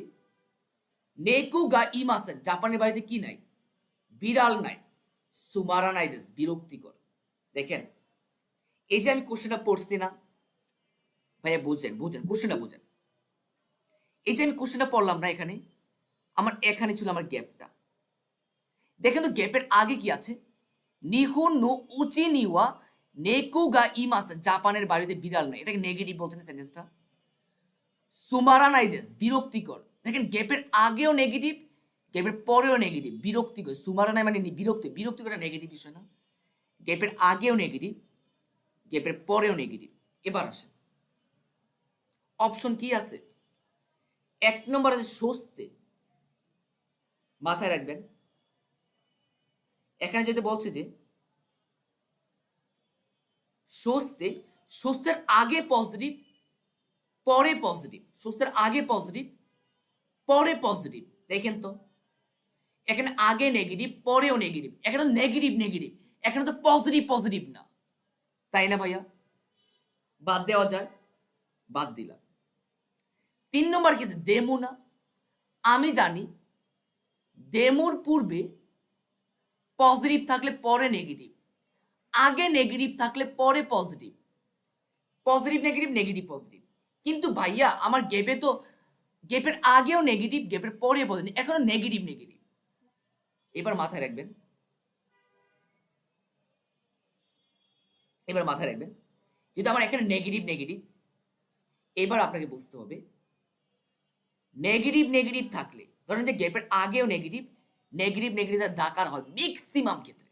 নেকুগা ইমাসেন, জাপানের বাড়িতে কি নাই? বিড়াল নাই। সুমারা নাই দেস, বিরক্তিকর। দেখেন এই যে আমি কোশ্চেনটা পড়ছি না ভাইয়া, বুঝেন বুঝেন কোশ্চেনটা বুঝেন। এই যে আমি কোশ্চেনটা পড়লাম না, এখানে আমার এখানে ছিল আমার গ্যাপটা। দেখেন তো গ্যাপের আগে কি আছে? নিহুন নো উচি নিওয়া নেকুগা ইমাসে, জাপানের বাড়িতে বিড়াল নাই, এটাকে নেগেটিভ বলছেন সেন্টেন্সটা। সুমারানাইদেস, বিরক্তিকর। দেখেন গ্যাপের আগেও নেগেটিভ, গ্যাপের পরেও নেগেটিভ, বিরক্তিকর। সুমারানাই মানে বিরক্তি, বিরক্তিকর নেগেটিভ বিষয় না? গ্যাপের আগেও নেগেটিভ, গ্যাপের পরেও নেগেটিভ। এবার আসে অপশন কি আছে? 1 নম্বর আছে স্বস্তে। মাথায় রাখবেন, এখানে যেতে বলছে যে স্বস্তে, স্বস্তের আগে পজিটিভ পরে পজিটিভ, স্বস্তের আগে পজিটিভ পরে পজিটিভ। দেখেন তো, এখানে আগে নেগেটিভ পরেও নেগেটিভ, এখানে তো নেগেটিভ নেগেটিভ, এখানে তো পজিটিভ পজিটিভ না, তাই না ভাইয়া? বাদ দেওয়া যায়, বাদ দিলাম। 3 নম্বর কি আছে? দেমুনা। আমি জানি দেমুর পূর্বে পজিটিভ থাকলে পরে নেগেটিভ, আগে নেগেটিভ থাকলে পরে positive, positive negative negative positive. কিন্তু ভাইয়া আমার গ্যাপে তো গ্যাপের আগেও নেগেটিভ, গ্যাপের পরে পজিটিভ, এখনো নেগেটিভ নেগেটিভ। এবার মাথায় রাখবেন, এবার মাথায় রাখবেন, যেহেতু আমার এখানে নেগেটিভ নেগেটিভ, এবার আপনাকে বুঝতে হবে নেগেটিভ নেগেটিভ থাকলে, ধরেন যে গ্যাপের আগেও নেগেটিভ, নেগেটিভ নেগেটিভ দাকার হয় ম্যাক্সিমাম ক্ষেত্রে,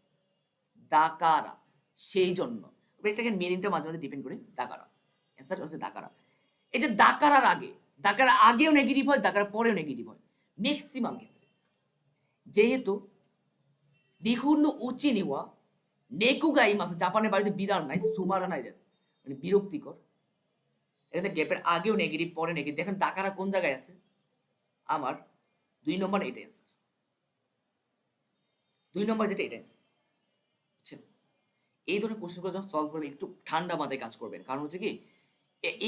দাকারা। সেই জন্য এটাকে মিনিংটা মাঝে মাঝে ডিপেন্ড করে, দাকারা। অ্যান্সার হচ্ছে দাকারা। এই যে দাকারার আগে, দাকার আগেও নেগেটিভ হয়, দাকার পরেও নেগেটিভ হয় ম্যাক্সিমাম ক্ষেত্রে। যেহেতু নিহুন্ন উচি নিওয়া নেকুগাই মাস, জাপানের বাড়িতে বিড়াল নাই, সুমারা নাই, মানে বিরক্তিকর। এটাতে গ্যাপের আগেও নেগেটিভ পরে নেগেটিভ। দেখেন দাকারা কোন জায়গায় আছে? আমার 2 নম্বর, এটা অ্যান্সার। 2 নম্বর যেটা, এটা অ্যান্সার। বুঝছেন? এই ধরনের কোশ্চেনগুলো যখন সলভ করবেন একটু ঠান্ডা মাথায় কাজ করবেন, কারণ হচ্ছে কি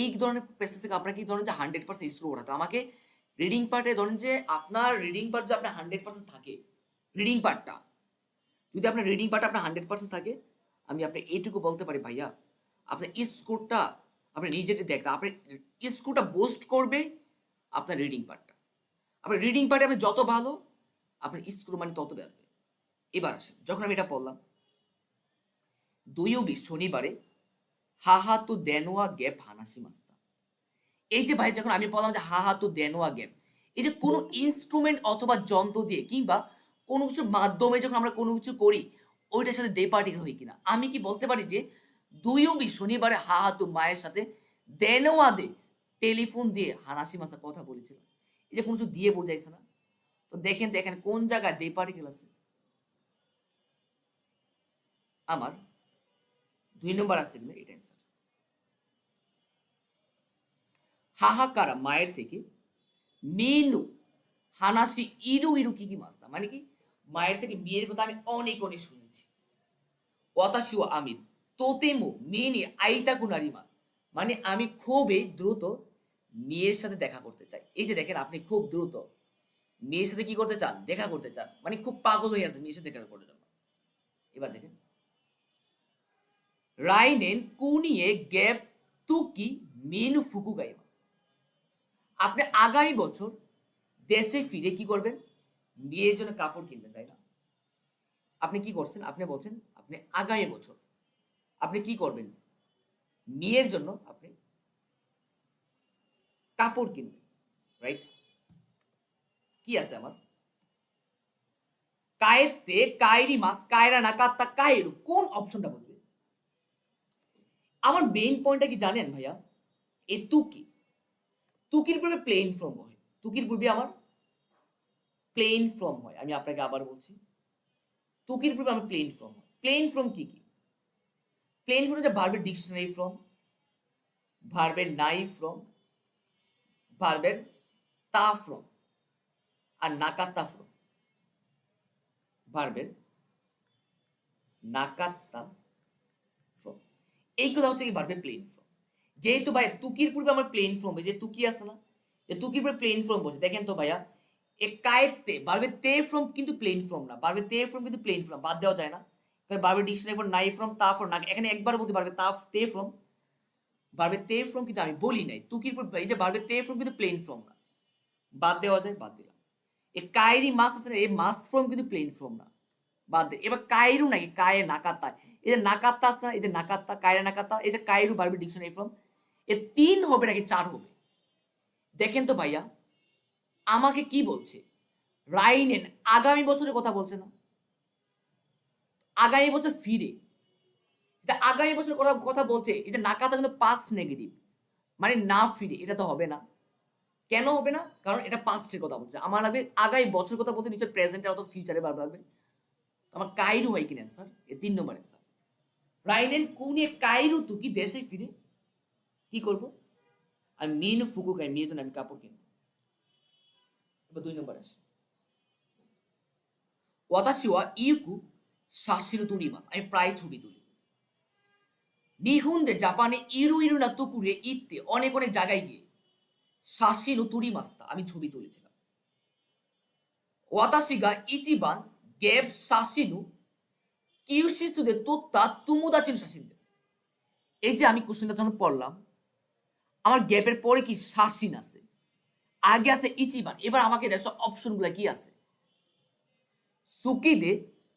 এই ধরনের প্যাসেজ থেকে আপনার কি ধরেন যে 100% স্কোর ওঠাতে আমাকে রিডিং পার্টে, ধরেন যে আপনার রিডিং পার্ট যদি আপনার 100% থাকে, রিডিং পার্টটা যদি আপনার রিডিং পার্ট আপনার 100% থাকে, আমি আপনি এইটুকু বলতে পারি ভাইয়া, আপনার স্কোরটা আপনি নিজেকে দেখতে, আপনার স্কোরটা বুস্ট করবে আপনার রিডিং পার্টটা। আপনার রিডিং পার্টে আপনি যত ভালো, আপনার স্কোর মানে তত বাড়বে। এবার আসেন, যখন আমি এটা পড়লাম 2-20 শনিবারে হাহা তু দেনোয়া গ্যাপ হানাসি মাস্তা। এই যে ভাই যখন আমি বললাম যে হাহা তু দেনোয়া গ্যাপ, এই যে কোনো ইনস্ট্রুমেন্ট অথবা যন্ত্র দিয়ে কিংবা কোনো কিছুর মাধ্যমে যখন আমরা কোনো কিছু করি, ওইটার সাথে দে পার্টিকেল হয় কিনা, আমি কি বলতে পারি যে 2-20 শনিবারে হাহা তু মায়ের সাথে দেনোয়া দে, টেলিফোন দিয়ে হানাসি মাস্তা কথা বলেছিলাম। এই যে কোনো কিছু দিয়ে বোঝাইছে না? তো দেখেন তো এখানে কোন জায়গায় দে পার্টিকেল আছে? আমার 2 নম্বর আসছে কিনা, এটা অ্যান্সার। হাহাকারা মায়ের থেকে মেনু হানাসি ইরু ইরু কি কি মাস্তা, মানে কি মায়ের থেকে মেয়ের কথা আমি অনেক অনেক শুনেছি। ওয়াতাশিও আমি তোতেমো মেনি আইতা কুনারি মাস, মানে আমি খুবই দ্রুত মেয়ের সাথে দেখা করতে চাই। এই যে দেখেন আপনি খুব দ্রুত মেয়ের সাথে কি করতে চান? দেখা করতে চান, মানে খুব পাগল হয়ে আছে মেয়ের সাথে দেখা করতে চান। এবার দেখেন রাইনেন কুনিয়ে গ্যাপ তুকি মেনু ফুকু গাইমাস, আপনি আগামী বছর দেশে ফিরে কি করবেন? বিয়ের জন্য কাপড় কিনবেন, তাই না? আপনি কি করছেন? আপনি বলছেন আপনি আগামী বছর আপনি কি করবেন? বিয়ের জন্য আপনি কাপড় কিনবেন, রাইট? কি আছে আমার? কায়েতে কায়রি মাস কায়রা না কাত্তা কায়েরু, কোন অপশনটা বুঝবে? আমার মেইন পয়েন্টটা কি জানেন ভাইয়া? এই তুকি, তুকির পূর্বে প্লেন ফর্ম হয়, তুকির পূর্বে আমার প্লেন ফর্ম হয়। আমি আপনাকে আবার বলছি, তুকির পূর্বে আমার প্লেন ফর্ম হয়। প্লেন ফর্ম কি কি? প্লেন ফর্ম হচ্ছে ভার্বের ডিকশনারি ফর্ম, ভার্বের নাই ফর্ম, ভার্বের তা ফর্ম, আর নাকাত্তা ফর্ম। ভার্বের নাকাত্তা ফর্ম, এইগুলো হচ্ছে কি ভার্বের প্লেন ফর্ম। যেহেতু ভাই তুকির পূর্বে আমার প্লেন ফর্ম, যে তুকি আছে না, যে তুকির পূর্বে প্লেন ফর্ম বলছে, দেখেন তো ভাইয়া এ কায়েতে ভার্বের তে ফর্ম কিন্তু প্লেন ফর্ম না, ভার্বের তে ফর্ম কিন্তু প্লেন ফর্ম, বাদ দেওয়া যায় না। কারণ ভার্বের ডিকশনারি ফর্ম নাই ফর্ম তা ফর্ম না, এখানে একবার বলতে পারবে তা তে ফর্ম, ভার্বের তে ফর্ম কিন্তু আমি বলি নাই। তুকির পূর্বে এই যে ভার্বের তে ফর্ম কিন্তু প্লেন ফর্ম না, বাদ দেওয়া যায়, বাদ দিলাম। এ কায়রি মাস আছে না, এই মাস ফর্ম কিন্তু প্লেন ফর্ম না, বাদ দে। এবার কায়রু নাকি কায়ে নাকাতায়, এই যে নাকাত্তা আছে না, এই যে নাকাত্তা, কায়রা নাকাত্তা, এই যে কায়রু বারবি ডিকশনারি ফ্রম, এ 3 হবে নাকি 4 হবে? দেখেন তো ভাইয়া, আমাকে কি বলছে? রাইনেন আগামী বছরের কথা বলছে না, আগামী বছর ফিরে, এটা আগামী বছর কথা বলছে। এই যে নাকাতা কিন্তু পাস্ট নেগেটিভ, মানে না ফিরে, এটা তো হবে না। কেন হবে না? কারণ এটা পাস্টের কথা বলছে, আমার লাগবে আগামী বছর কথা বলছে, নিশ্চয় প্রেজেন্টের অত ফিউচারে বার লাগবে। আমার কাইরু হয় কিনা স্যার, এ 3 নম্বর অ্যান্সার। রাইনেন কুনিয়ে কাইরু তুকি দেশে ফিরে কি করব? আমি মিনু ফুকু খাই, মেয়ের জন্য আমি কাপড় কিনবো। এবার 2 নম্বর আসে, ওয়াতাশি ওয়া ইউকু শাশিরু তুরিমাস, আমি প্রায় ছবি তুলি। নিহুন্দে জাপানে ইরু ইরু না তুকুরে ইতে, অনেক অনেক জায়গায় গিয়ে শাশিরু তুরিমাস্তা, আমি ছবি তুলেছিলাম। ওয়াতাশি গা ইচিবান গেব শাশিনু কিউশিসুদে তোত্তা তুমুদাচিন শাসিন দেশ। এই যে আমি কোশ্চেনটা যখন পড়লাম, আমার গ্যাপের পরে কি শাসিন আছে, আগে আছে ইচিবান। এবার আমাকে দেখো অপশনগুলো কি আছে। সুকিদে,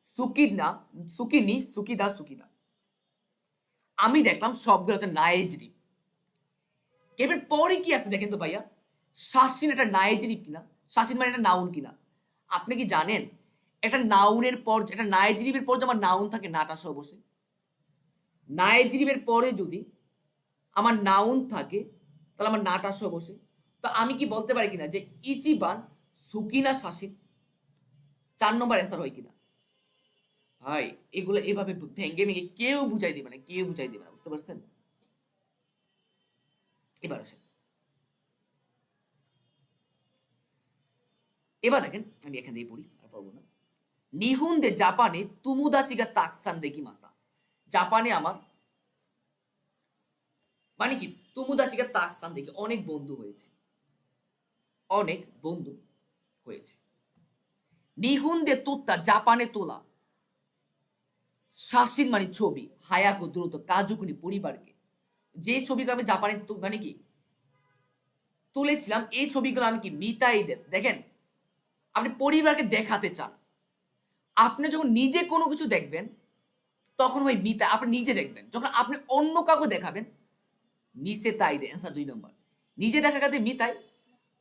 সুকিনা, সুকিনি, সুকিদা, সুকিনা। আমি দেখলাম সবগুলো হচ্ছে নাইজেরিভ। গ্যাপের পরে কি আছে দেখেন তো ভাইয়া, শাসিন একটা নাইজেরিভ কিনা, শাসিন মানে একটা নাউন কিনা। আপনি কি জানেন একটা নাউনের পর, একটা নাইজেরিভের পর যে আমার নাউন থাকে নাটা সহ বসে, নাইজেরিভের পরে যদি আমার নাউন থাকে তাহলে আমার নাটা সহ বসে। তো আমি কি বলতে পারি কিনা যে ইচিবান সুকিনা শাসিন 4 নম্বর অ্যান্সার হয় কিনা? ভাই এগুলো এভাবে ভেঙ্গে ভেঙে কেউ বুঝাই দিবে না, কেউ বুঝাই দিবে না, বুঝতে পারছেন? এবার আসেন, এবার দেখেন, আমি এখান থেকে পড়ি আর পারবো না। নিহুন্দে জাপানে তুমুদাচিগা তাকসান দেখি মাস্তা, জাপানে আমার মানে কি তুমুদাচিগা তাকসান দেখি, অনেক বন্ধু হয়েছে, অনেক বন্ধু হয়েছে। নিহুন্দে তোত্তা, জাপানে তোলা, শাসিন মানে ছবি, হায়াকো দ্রুত, কাজুকুনি পরিবারকে, যে ছবিগুলো আমি জাপানে মানে কি তুলেছিলাম, এই ছবিগুলো আমি কি মিতাই দেশ। দেখেন, আপনি পরিবারকে দেখাতে চান, আপনি যখন নিজে কোনো কিছু দেখবেন তখন হয় মিতা, আপনি নিজে দেখবেন। যখন আপনি অন্য কাউকে দেখাবেন মিসে তাই দে, অ্যান্সার 2 নম্বর। নিজে দেখা গেছে মিতাই,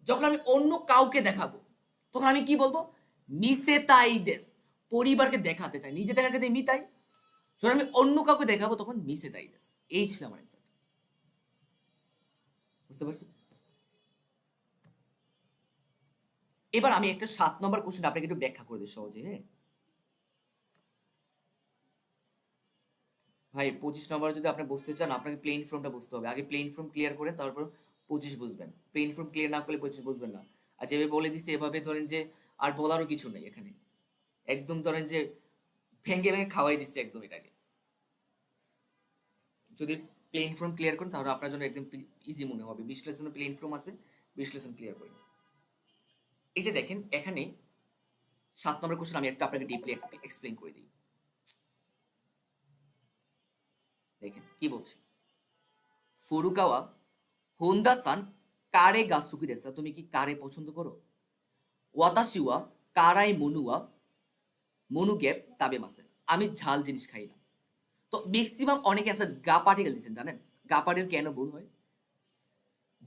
যখন আমি অন্য কাউকে দেখাবো তখন আমি কি বলবো? মিসে তাই দেশ, পরিবারকে দেখাতে চাই, নিজে দেখা গেছে মিতাই, যখন আমি অন্য কাউকে দেখাবো তখন মিসে তাই দেশ। এই ছিল আমার অ্যান্সার, বুঝতে পারছেন? এবার আমি একটা 7 নম্বর কোশ্চেন আপনাকে একটু ব্যাখ্যা করে দিই সহজে। হ্যাঁ ভাই, 25 নম্বরে যদি আপনি বুঝতে চান আপনাকে প্লেন ফর্মটা বুঝতে হবে, আগে প্লেন ফর্ম ক্লিয়ার করেন তারপর 25 বুঝবেন। প্লেন ফর্ম ক্লিয়ার না করলে 25 বুঝবেন না। আর যেভাবে বলে দিছি এভাবে ধরেন যে আর বলারও কিছু নেই এখানে, একদম ধরেন যে ভেঙে ভেঙে খাওয়াই দিচ্ছে একদম এটাকে। যদি প্লেন ফর্ম ক্লিয়ার করেন তাহলে আপনার জন্য একদম ইজি মনে হবে। বিশ্লেষণ প্লেন ফর্ম আছে, বিশ্লেষণ ক্লিয়ার করেন। এই যে দেখেন এখানে 7 নম্বর কোশ্চেন আমি একটা আপনাকে ডিপলি এক্সপ্লেন করে দিই। দেখেন কি বলছি, ফুরুকাওয়া হোন্ডা সান কারে গা সুকি দেসা, তুমি কি কারে পছন্দ করো? ওয়াতাশি ওয়া কারাই মনুয়া মনু গ্যাপ তাবে মাসেন, আমি ঝাল জিনিস খাই না। তো ম্যাক্সিমাম অনেকে আছে গা পার্টিকেল দিচ্ছেন, জানেন গা পার্টিকেল কেন ভুল হয়?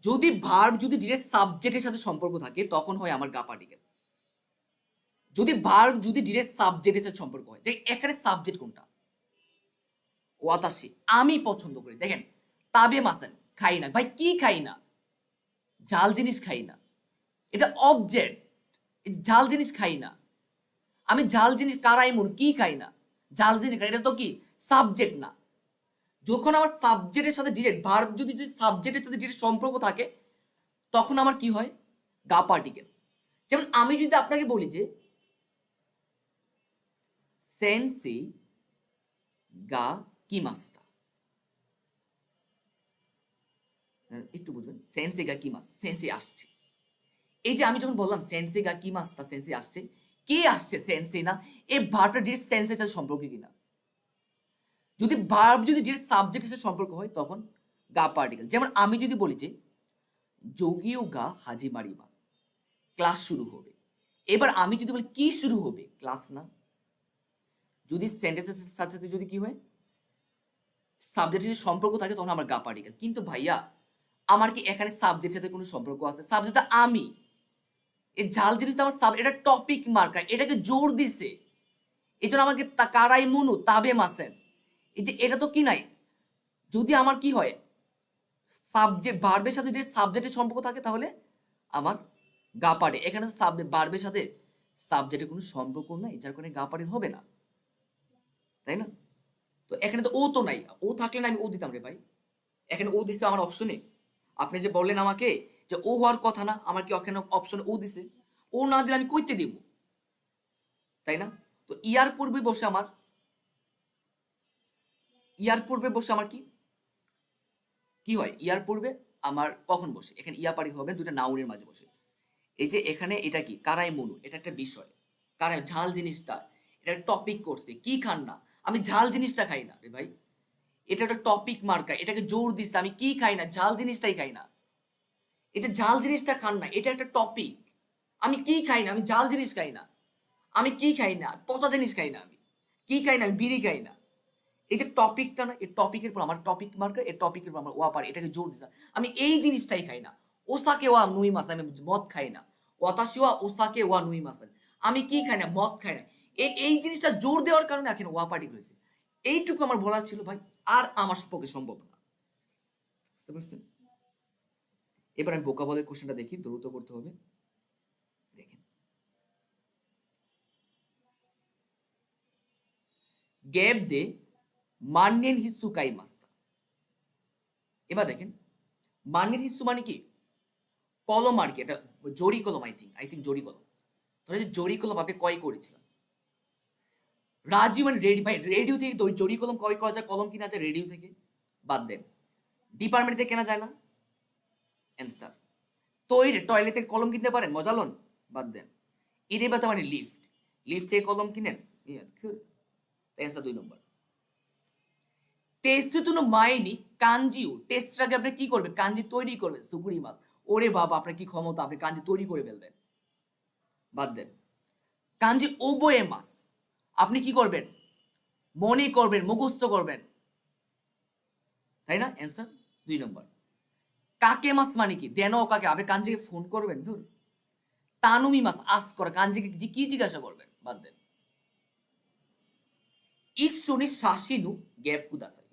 যদি ভার্ব যদি ডিরেক্ট সাবজেক্টের সাথে সম্পর্ক থাকে তখন হয় আমার গা পার্টিকেল। যদি ভার্ব যদি ডিরেক্ট সাবজেক্টের সাথে সম্পর্ক হয়, দেখ এখানে সাবজেক্ট কোনটা? ওয়াতাশি, আমি পছন্দ করি। দেখেন তাবে মাসেন, খাই না। ভাই কি খাই না? ঝাল জিনিস খাই না, এটা অবজেক্ট। ঝাল জিনিস খাই না, আমি ঝাল জিনিস কারাই মন কি খাই না, ঝাল জিনিস খাই, এটা তো কি সাবজেক্ট না। যখন আমার সাবজেক্টের সাথে ডিরেক্ট ভার্ব যদি সাবজেক্টের সাথে ডিরেক্ট সম্পর্ক থাকে তখন আমার কি হয়? গা পার্টিকেল। যেমন আমি যদি আপনাকে বলি যে সেন্সি গা কিমাস্তা, একটু বুঝবেন, সেন্সি গা কিমাস্তা, সেন্সি আসছে। এই যে আমি যখন বললাম সেন্সি গা কিমাস্তা, সেন্সি আসছে, কে আসছে? সেন্সি না, এই ভার্বটা ডিরেক্ট সেন্সের সাথে সম্পর্ক কিনা। যদি ভার্ব যদি ডিরেক্ট সাবজেক্টের সাথে সম্পর্ক হয় তখন গা পার্টিকেল। যেমন আমি যদি বলি যে যোগীও গা হাজি মারিমা, ক্লাস শুরু হবে। এবার আমি যদি বলি কি শুরু হবে? ক্লাস না। যদি সেন্টেন্সের সাথে সাথে যদি কি হয় সাবজেক্টের যদি সম্পর্ক থাকে তখন আমার গা পার্টিকেল। কিন্তু ভাইয়া আমার কি এখানে সাবজেক্টের সাথে কোনো সম্পর্ক আছে? সাবজেক্টটা আমি। এই ঝাল জিনিসটা আমার এটা টপিক মার্কার, এটাকে জোর দিছে। এই জন্য আমাকে কারাই মুনু তাবে মাসেন, এই যে এটা তো কি নাই। যদি আমার কি হয়, সাবজেক্ট ভার্বের সাথে যে সাবজেক্টের সম্পর্ক থাকে তাহলে আমার গা পারে। এখানে তো সাবজেক্ট ভার্বের সাথে সাবজেক্টের কোনো সম্পর্ক নাই, যার কারণে গা পারে হবে না, তাই না? তো এখানে তো ও তো নাই, ও থাকলে না আমি ও দিতাম রে ভাই। এখানে ও দিছে আমার অপশনে। আপনি যে বললেন আমাকে যে ও হওয়ার কথা না, আমার কি এখানে অপশনে ও দিছে? ও না দিলে আমি কইতে দিব, তাই না? তো ইয়ার পূর্বে বসে আমার, ইয়ার পূর্বে বসে আমার কি কি হয়, ইয়ার পূর্বে আমার কখন বসে, এখানে ইয়া পারি হবে দুটা নাউনের মাঝে বসে। এই যে এখানে এটা কি কারাই মনু, এটা একটা বিষয়। কারাই ঝাল জিনিসটা, এটা টপিক করছে কি খান না, আমি ঝাল জিনিসটা খাই না রে ভাই। এটা একটা টপিক মার্কা, এটাকে জোর দিচ্ছে আমি কি খাই না, ঝাল জিনিসটাই খাই না। এই যে ঝাল জিনিসটা খান না, এটা একটা টপিক। আমি কি খাই না, আমি ঝাল জিনিস খাই না। আমি কি খাই না, পচা জিনিস খাই না। আমি কি খাই না, আমি বিড়ি খাই না। এই যে টপিকটা না, এই টপিকের পর আমার টপিক মার্কার, এই টপিকের পর আমার ওয়া পারে, এটাকে জোর দিচ্ছে আমি এই জিনিসটাই খাই না। ওসাকে ওয়া নুই মাস, আমি মদ খাই না। ওয়াতাশি ওয়া ওসাকে ওয়া নুই মাস, আমি কি খাই না, মদ খাই না। এই জিনিসটা জোর দেওয়ার কারণে এখানে ওয়া পার্টি হয়েছে। এইটুকু আমার বলার ছিল ভাই, আর আমার পক্ষে সম্ভব না। বুঝতে পারছেন? এবার আমি ভোকাবুলারি কোশ্চেনটা দেখি, দ্রুত করতে হবে। দেখেন, গ্যাপ দে মান্যেন হিসু কাই মাস্তা। এবার দেখেন, মান্যেন হিসু মানে কি? কলম আর কি, এটা জরি কলম, আই থিঙ্ক জরি কলম। ধরে যে জরি কলম আপনি ক্রয় করেছিলাম। রাজু মানে রেডি, ভাই রেডিও থেকে জরি কলম ক্রয় করা যায়, কলম কিনা যায় রেডিও থেকে? বাদ দেন। ডিপার্টমেন্ট থেকে কেনা যায় না? অ্যান্সার। তৈরি টয়লেট থেকে কলম কিনতে পারেন, মজা লোন? বাদ দেন। ইরেবাতা মানে লিফট, লিফট থেকে কলম কিনেন? অ্যান্সার 2 নম্বর। টেস্টুতুনো মাইনি কাঞ্জিও, টেস্টের আগে আপনি কি করবেন? কাঞ্জি তৈরি করবেন, সুগুরি মাছ। ওরে বাবা, আপনার কি ক্ষমতা, আপনি কাঞ্জি তৈরি করে ফেলবেন। বাদ দেন। কাঞ্জি ওবোয়ে মাস, আপনি কি করবেন? মনে করবেন, মুখস্থ করবেন, তাই না? অ্যান্সার 2 নম্বর। কাকে মাস মানে কি? দেন ও কাকে, আপনি কাঞ্জিকে ফোন করবেন? ধর। তানুমি মাস, আস করা, কাঞ্জিকে কি জিজ্ঞাসা করবেন? বাদ দেন। ঈশ্বনী শাসিনু গ্যাপ কুদাসাই,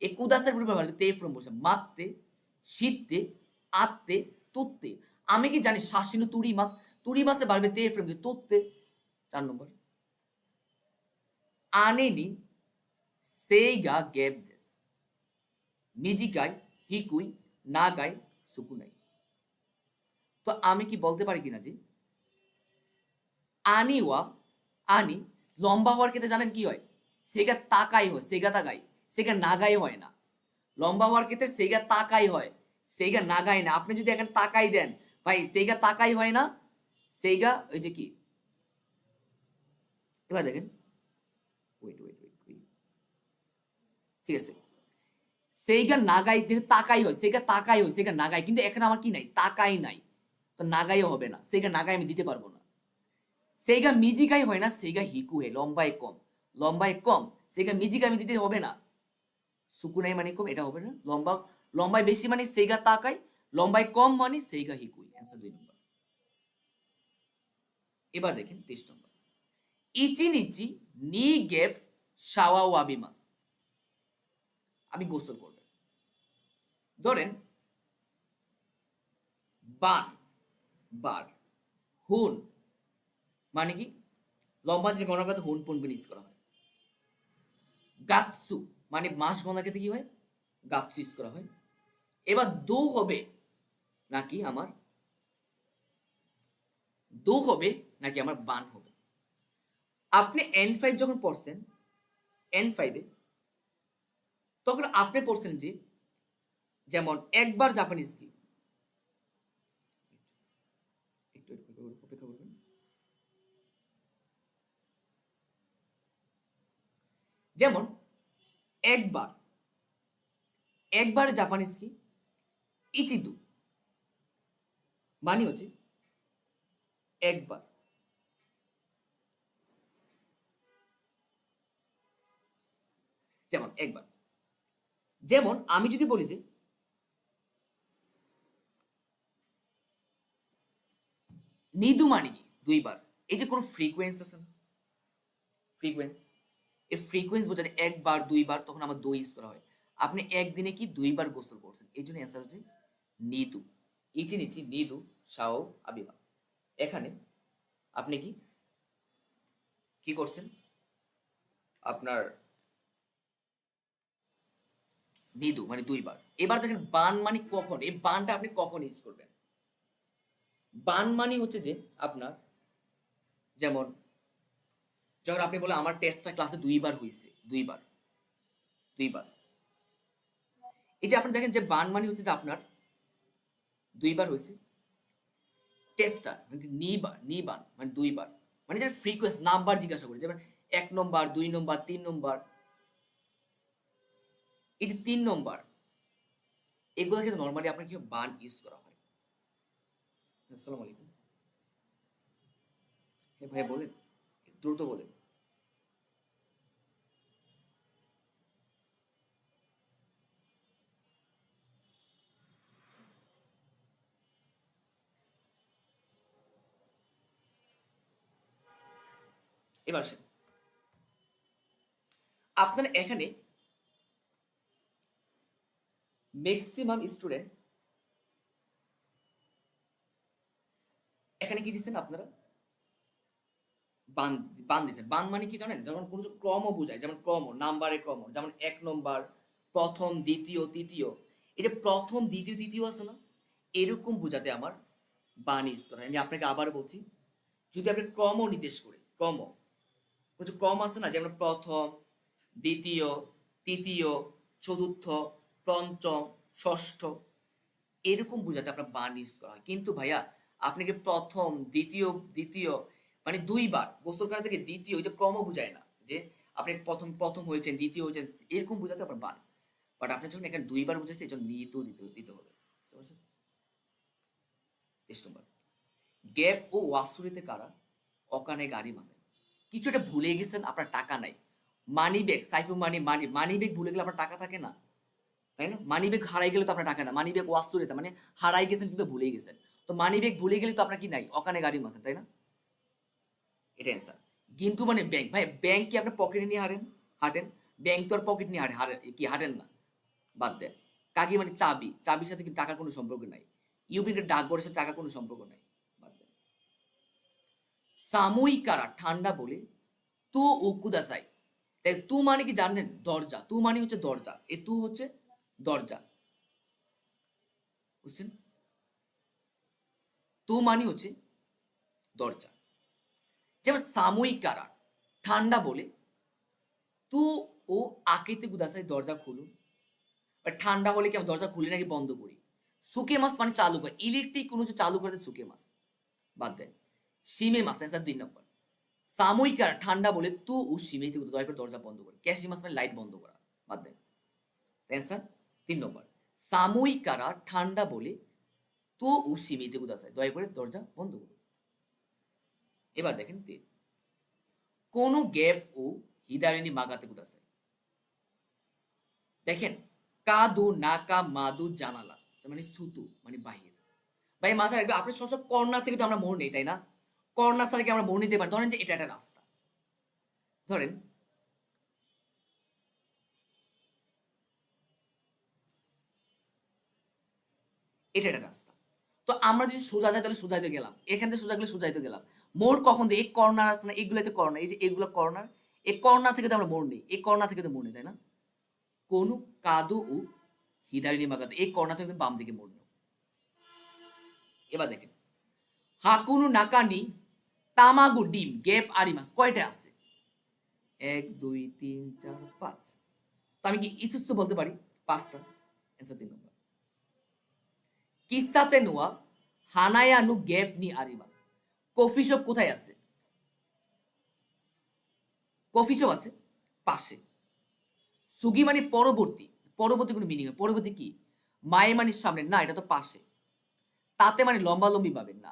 এই কুদাসের পরিবার ভালো তে ফ্রম বসে মাত্তে, শীতে, আত্তে, তুত্তে। আমি কি জানি শাসিনু তুরি মাসে বাড়বে তে ফ্রম তুত্তে। 4 নম্বর। আনেনি সেইগা গ্যাপ দেস, মিজিকাই, হিকুই, নাগাই, সুকুনাই। তো আমি কি বলতে পারি কিনা যে আনিওয়া, আনি লম্বা হওয়ার ক্ষেত্রে জানেন কি হয়? সেগা তাকাই হয়, সেগা তাকাই, সেগা নাগাই হয় না। লম্বা হওয়ার ক্ষেত্রে সেগা তাকাই হয়, সেগা নাগাই না। আপনি যদি এখানে তাকাই দেন ভাই, সেগা তাকাই হয় না, সেগা ওই যে কি। এবার দেখেন, ওয়েট ওয়েট ওয়েট ওয়েট, ঠিক আছে। সেইগা নাগাই, যেহেতু তাকাই হয়, সেগা তাকাই হয়, সেগা নাগাই, কিন্তু এখানে আমার কি নাই, তাকাই নাই। তো নাগাইও হবে না, সেগা নাগাই আমি দিতে পারবো না। সেইগা মিজিকাই হয় না, সেগা হিকু হে, লম্বায় কম, লম্বায় কম, সেগা মিজিকা আমি দিতে হবে না। সুকুনাই মানে কম, এটা হবে না। লম্বায় বেশি মানে সেইগা তাকাই, লম্বায় কম মানে সেইগা হিকুই। অ্যান্সার 2 নম্বর। এবার দেখেন 23 নম্বর। ইচি নিচি নি গেপ শাওয়া ওয়াবিমাস, আমি গোসল করবেন। ধরেন বান, বার, হুন মানে কি? লম্বা যে গণনা করতে হুন পুন ইউজ করা হয়। গাতসু মানে মাস গণনা ক্ষেত্রে কি হয়? গাতসু ইউজ করা হয়। এবার দো হবে নাকি আমার, দো হবে নাকি আমার বান হবে? আপনি N5 যখন পড়ছেন, N5-এ, তখন আপনি পড়ছেন যে যেমন একবার জাপানিজ কি, একটু অপেক্ষা করবেন। যেমন একবার, একবার জাপানিজ কি, ইচিদু মানে হচ্ছে একবার। যেমন একবার, যেমন আমি যদি বলি যে নিদু মানে কি দুইবার, এই যে কোনো ফ্রিকোয়েন্স আছে না, ফ্রিকোয়েন্স, এই ফ্রিকোয়েন্স বোঝাতে একবার দুইবার তখন আমার দো ইউজ করা হয়। আপনি একদিনে কি দুইবার গোসল করছেন, এই জন্য অ্যান্সার হচ্ছে নিদু। ইচি নিচি নিদু সাও আবিমাস। এখানে আপনি কি কি করছেন, আপনার নিদু মানে দুইবার। এবার দেখেন বান মানে কখন, এই বানটা আপনি কখন ইউজ করবেন। বান মানে হচ্ছে যে আপনার, যেমন যখন আপনি বলে আমার টেস্টটা ক্লাসে দুইবার হয়েছে, দুইবার, দুইবার, এই যে আপনি দেখেন যে বান মানে হচ্ছে যে আপনার দুইবার হয়েছে, টেস্টটা মানে নিবার, নিবান মানে দুইবার, মানে যারা ফ্রিকোয়েন্স নাম্বার জিজ্ঞাসা করে, যেমন 1 নম্বর 2 নম্বর 3 নম্বর, এই যে 3 নম্বর, এগুলো কিন্তু নর্মালি আপনার কি বান ইউজ করা হয়। আসসালামু আলাইকুম। হ্যাঁ ভাই বলেন, দ্রুত বলেন। এবার আসেন, আপনার এখানে ম্যাক্সিমাম স্টুডেন্ট এখানে কি দিচ্ছেন আপনারা, বান, বান দিচ্ছেন। বান মানে কি জানেন, যখন কোনো ক্রম বোঝায়, যেমন ক্রম নাম্বারের ক্রম, যেমন 1 নম্বর, প্রথম দ্বিতীয় তৃতীয়, এই যে প্রথম দ্বিতীয় তৃতীয় আছে না, এরকম বোঝাতে আমার বান ইউজ করা হয়। আমি আপনাকে আবার বলছি, যদি আপনি ক্রম নির্দেশ করে, ক্রম, কিছু ক্রম আছে না, যেমন প্রথম দ্বিতীয় তৃতীয় চতুর্থ পঞ্চম ষষ্ঠ, এরকম বোঝাতে আপনার বান ইউজ করা হয়। কিন্তু ভাইয়া আপনাকে প্রথম দ্বিতীয় দ্বিতীয় মানে দুইবার গোসল করা থেকে দ্বিতীয়, ওই যে ক্রম বোঝায় না, যে আপনি প্রথম প্রথম হয়েছেন দ্বিতীয় হয়েছেন, এরকম বোঝাতে আপনার বান। বাট আপনার যখন এখানে দুইবার বুঝাচ্ছে, এই জন্য নিহিত দিতে দিতে হবে, বুঝতে পারছেন। 23 নম্বর, গ্যাপ ও ওয়াসুরিতে কারা অকানে গাড়ি মাসে, কিছু একটা ভুলে গেছেন, আপনার টাকা নাই, মানি ব্যাগ, সাইফু মানি, মানি মানি ব্যাগ ভুলে গেলে আপনার টাকা থাকে না, তাই না। মানি ব্যাগ হারাই গেলে তো আপনার টাকা না, মানি ব্যাগ ওয়াসুরিতে মানে হারাই গেছেন কিন্তু ভুলে গেছেন, তো মানি ব্যাগ ভুলে গেলে তো আপনার কি নাই, অকানে গাড়ি মাসে, তাই না। এটা অ্যান্সার। কিন্তু মানে ব্যাংক, ভাই ব্যাংক কি আপনার পকেটে নিয়ে হারেন, হাঁটেন, ব্যাংক তো আর পকেট নিয়ে কি হাঁটেন না, বাদ দেন। কাকি মানে চাবি, চাবির সাথে কিন্তু টাকার কোনো সম্পর্ক নাই, ইউপি ডাকঘরের সাথে টাকার কোনো সম্পর্ক নাই, বাদ দেন। সাময়িকারা ঠান্ডা বলে তু উকুদাসাই, তাই তু মানে কি জানেন, দরজা, তু মানে হচ্ছে দরজা, এ তু হচ্ছে দরজা, বুঝছেন, তু মানে হচ্ছে দরজা। যেমন সাময়িকারা ঠান্ডা বলে তু ও আকেতে গুদাসাই, দরজা খুলুন, ঠান্ডা হলে কি আমি দরজা খুলি নাকি বন্ধ করি। সুকে মাস মানে চালু করে, ইলেকট্রিক কোনো কিছু চালু করে সুকে মাস, বাদ দেন। সিমে মাস অ্যান্সার 2 নম্বর। সাময়িক আর ঠান্ডা বলে তু ও সিমে থেকে দয়া করে দরজা বন্ধ করে, ক্যাশি মাস মানে লাইট বন্ধ করা, বাদ দেন। অ্যান্সার 3 নম্বর। সাময়িকারা ঠান্ডা বলে তু ও সিমে থেকে দয়া করে দরজা বন্ধ করুন। এবার দেখেন কোন গ্যাপ ও হিদারিনি মাগাতে কুদাসাই, দেখেন কাদু নাকা মাদু জানালা, তার মানে সুতু মানে বাহির। ভাই মাথায় রাখবে, আপনার সব কর্নার থেকে তো আমরা মোড় নেই, তাই না। কর্নার ছাড়া কি আমরা মোড় নিতে পারি, ধরেন যে এটা একটা রাস্তা, ধরেন এটা একটা রাস্তা, তো আমরা যদি সোজা যাই তাহলে সোজাইতে গেলাম, এখান থেকে সোজা গেলে সোজাইতে গেলাম। মোড় কখন দেয়, এই কর্নার আছে না, এগুলোতে কর্নার, এই যে এগুলো কর্নার, এই কর্নার থেকে তো আমরা মোড় নেই, এই কর্নার থেকে তো মোড় নেই, তাই না। কোন কাদু ও হিদারিনি মাগাতে, এই কর্নার থেকে বাম দিকে মোড় নেব। এবার দেখেন হাকুনু নাকানি তামাগু ডিম গেপ আরিমাস, কয়টা আছে, 1 2 3 4 5, তো আমি কি ইসুসু বলতে পারি 5টা, অ্যান্সার 3 নম্বর। কিসাতে নোয়া হানায়ানু গেপ নি আরিমাস, কফি শপ কোথায় আছে, কফি শপ আছে পাশে। সুগি মানে পরবর্তী, পরবর্তী কোনো মিনিং, পরবর্তী কি, মায়ে মানে সামনে না, এটা তো পাশে। তাতে মানে লম্বা লম্বি পাবেন না,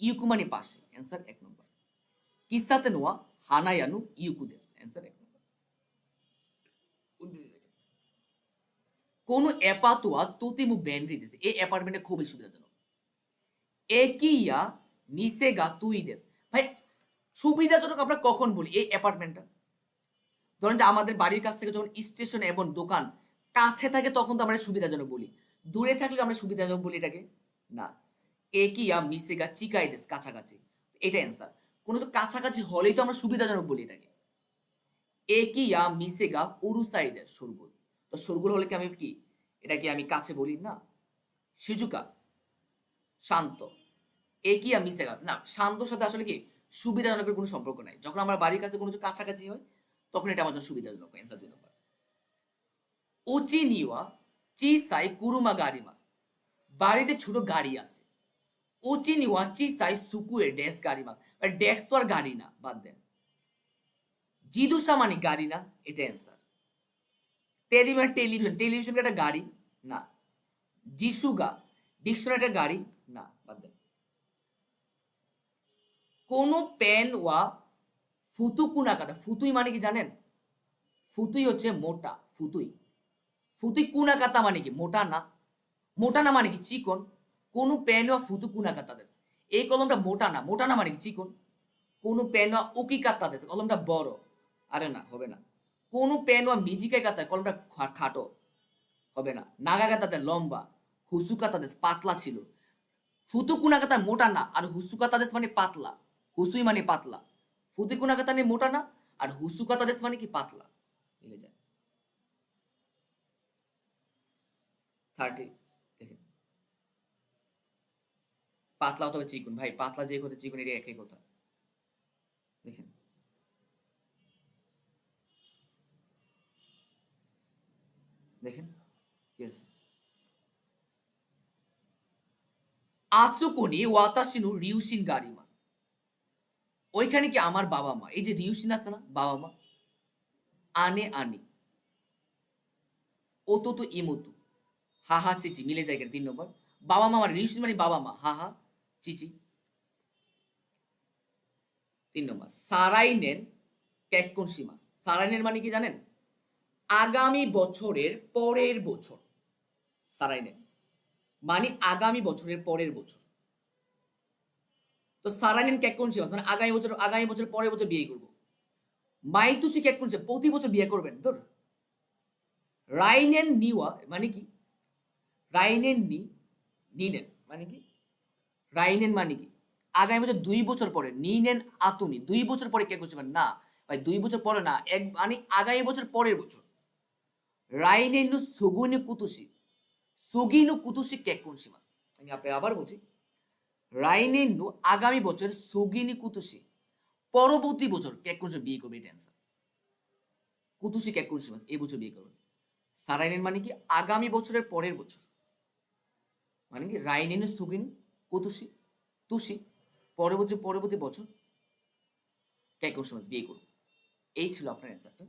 ইউকু মানে পাশে, অ্যান্সার 1 নম্বর। কিসাতে নোয়া হানায়ানু ইউকু দেস, অ্যান্সার 1 নম্বর। কোন এপাতোয়া তোতিমু ব্যান্ড্রি দিছে এই অ্যাপার্টমেন্টে খুবই সুবিধাজনক। একিয়া মিসেগা তুই দেস। ভাই সুবিধাজনক আমরা কখন বলি এই অ্যাপার্টমেন্টটা? ধরেন যে আমাদের বাড়ির কাছ থেকে যখন স্টেশন এবং দোকান কাছে থাকে তখন তো আমরা সুবিধাজনক বলি, দূরে থাকলে আমরা সুবিধাজনক বলি এটাকে না। একিয়া মিসেগা চিকাই দেস, কাছাকাছি, এটা অ্যান্সার। কোনো তো কাছাকাছি হলেই তো আমরা সুবিধাজনক বলি এটাকে। একিয়া মিসেগা উরুসাই দেস, সরগোল। তো সরগোল হলে কি আমি কি এটাকে আমি কাছে বলি না? সিজুকা শান্ত, একিয়া মিসেগা না, শান্তর সাথে আসলে কি সুবিধাজনকের কোনো সম্পর্ক নাই। যখন আমার বাড়ির কাছে কোনো কিছু কাছাকাছি হয় তখন এটা আমার জন্য সুবিধাজনক। অ্যান্সার 2 নম্বর। উচি নিওয়া চিসাই কুরুমা গাড়ি মাস, বাড়িতে ছোট গাড়ি আছে। উচি নিওয়া চিসাই সুকুয়ে ডেস্ক গাড়ি মাস, ডেস্ক তো আর গাড়ি না, বাদ দেন। জিদুসা মানে গাড়ি না, এটা অ্যান্সার। টেলিভিশন, টেলিভিশন টেলিভিশন একটা গাড়ি না। জিসুগা ডিকশনারি একটা গাড়ি না, বাদ দেন। কোন পেন ওয়া ফুতুকুনা কাটা, ফুতুই মানে কি জানেন? ফুতুই হচ্ছে মোটা, ফুতুই। ফুতুই কুনা কাতা মানে কি মোটা না, মোটা না মানে কি চিকন। কোন পেন ওয়া ফুতু কুনা কাতা দেশ, এই কলমটা মোটা না, মোটা না মানে কি চিকন। কোন পেন ওয়া উকি কাতা দেশ, কলমটা বড়, আরে না হবে না। কোন পেন ওয়া মিজিকে কাতা, কলমটা খাটো, হবে না। নাগা কাতাতে লম্বা, হুসু কাতা দেশ পাতলা ছিল। ফুতু কুনা কাতা মোটা না, আর হুসু কাতা দেশ মানে পাতলা, হুসুই মানে পাতলা। ফুতু কুনা কাতা মানে মোটা না, আর হুসু কাতা দেশ মানে কি পাতলা, মিলে যায়। 30 দেখেন, পাতলা অথবা চিকন, ভাই পাতলা যে কথা চিকন এটা একই কথা। দেখেন দেখেন কি আছে, আসুকুনি ওয়াতাশিনু রিউশিন গাড়ি মাস, ওইখানে কি আমার বাবা মা, এই যে রিউশিন আছে না বাবা মা, আনে আনি ওতো ইমুতু হা হা চিচি, মিলে যায় 3 নম্বর। বাবা মা মানে রিউশিন মানে বাবা মা, হা হা চিচি। 3 নম্বর। সারাইনেন কেক্কনশিমাস, সারাইনেন মানে কি জানেন? আগামী বছরের পরের বছর। সারাইনেন মানে আগামী বছরের পরের বছর। তো সারাইনেন কেক্কনশিমাস মানে আগামী বছর পরের বছর বিয়ে করবো। মাইতুসি কেক্কনশি প্রতি বছর বিয়ে করবেন ধর। রাইনেন নিওয়া মানে কি? রাইনেন নিনেন মানে কি? রাইনেন মানে কি? আগামী বছর 2 বছর পরে, নিনেন আতুনি 2 বছর পরে কেক করছে না ভাই, 2 বছর পরে না, এক মানে আগামী বছর পরের বছর। রাইনেনু সুগুনি কুতুসি, সুগিনু কুতুসি কেক করছি মাস। আমি আপনি আবার বলছি, রাইনেনু আগামী বছর, সুগিনি কুতুসি পরবর্তী বছর কেক করছে বিয়ে করবে, এটা অ্যান্সার। কুতুসি কেক করছি মাস এই বছর বিয়ে করবে। সারাইনেন মানে কি আগামী বছরের পরের বছর, মানে কি রাইনেনু সুগিনু কুতুসি তুষি পরবর্তী বছর কেকোর সময় বিয়ে করুন। এই ছিল আপনার অ্যান্সারটা।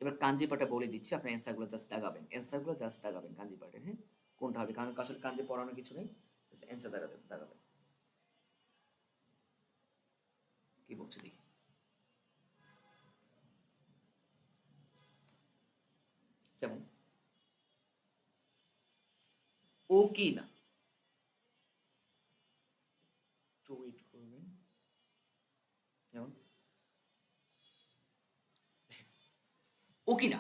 এবার কাঞ্জি পাটা বলে দিচ্ছি, আপনার অ্যান্সারগুলো জাস্ট দাগাবেন, অ্যান্সারগুলো জাস্ট দাগাবেন কাঞ্জি পাটের, হ্যাঁ কোনটা হবে, কারণ আসলে কাঞ্জি পড়ানোর কিছু নেই, অ্যান্সার দাগাবেন। কি বলছে দেখি, যেমন ও কি না, একটু ওয়েট করবেন। যেমন ওকিনা,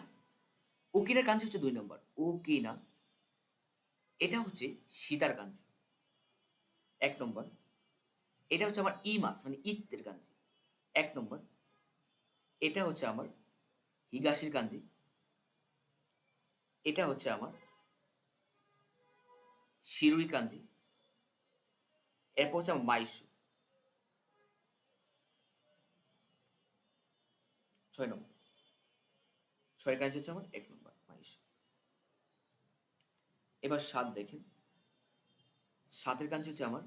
ওকিনার কাঞ্জি হচ্ছে 2 নম্বর। ওকিনা এটা হচ্ছে সীতার কাঞ্জি 1 নম্বর। এটা হচ্ছে আমার ই মাস মানে ইত্তের কাঞ্জি 1 নম্বর। এটা হচ্ছে আমার হিগাশির কাঞ্জি, এটা হচ্ছে আমার শিরুই কাঞ্জি, এরপর হচ্ছে আমার মাইশু 6 নম্বর। 6 কাঞ্জি হচ্ছে আমার 1 নম্বর মাইশু। এবার 7 দেখেন, 7-এর কাঞ্জি হচ্ছে আমার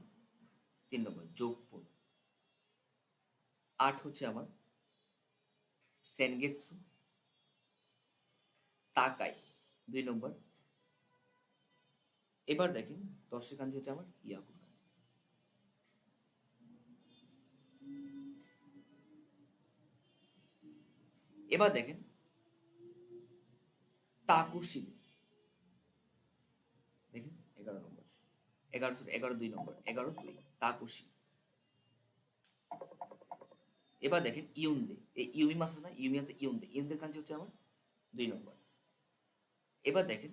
3 নম্বর যোগপুর। 8 হচ্ছে আমার সেনগেৎসু তাকাই 2 নম্বর। এবার দেখেন 10-এর কাঞ্জি হচ্ছে আমার ইয়াকুর কাঞ্জি। এবার দেখেন তাকুশিদে 11 2 নম্বর 11 2 তাকুশি। এবার দেখেন ইউনদে, এই ইউমি মাস আছে না, ইউমি আছে ইউনদে, ইউনদের কাঞ্জি হচ্ছে আমার 2 নম্বর। এবার দেখেন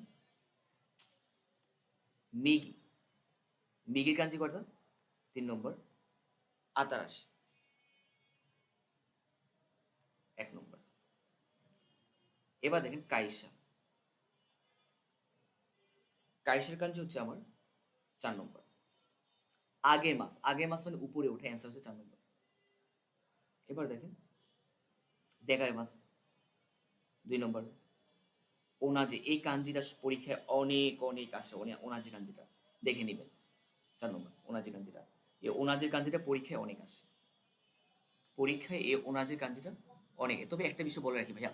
মিগি, মিগির কাঞ্জি কয়টা? 3 নম্বর। আতারাশি 1 নম্বর। এবার দেখেন কাইসা, কাইসার কাঞ্জি হচ্ছে আমার 4 নম্বর। আগে মাস, আগে মাস মানে উপরে ওঠে, অ্যান্সার হচ্ছে 4 নম্বর। এবার দেখেন দেখায় মাস 2 নম্বর। ওনাজে, এই কাঞ্জিটা পরীক্ষায় অনেক অনেক আসে, ওনাজে কাঞ্জিটা দেখে নেবেন 4 নম্বর। ওনাজে কাঞ্জিটা, এই ওনাজের কাঞ্জিটা পরীক্ষায় অনেক আসে, পরীক্ষায় এই ওনাজের কাঞ্জিটা অনেক। তবে একটা বিষয় বলে রাখি ভাইয়া,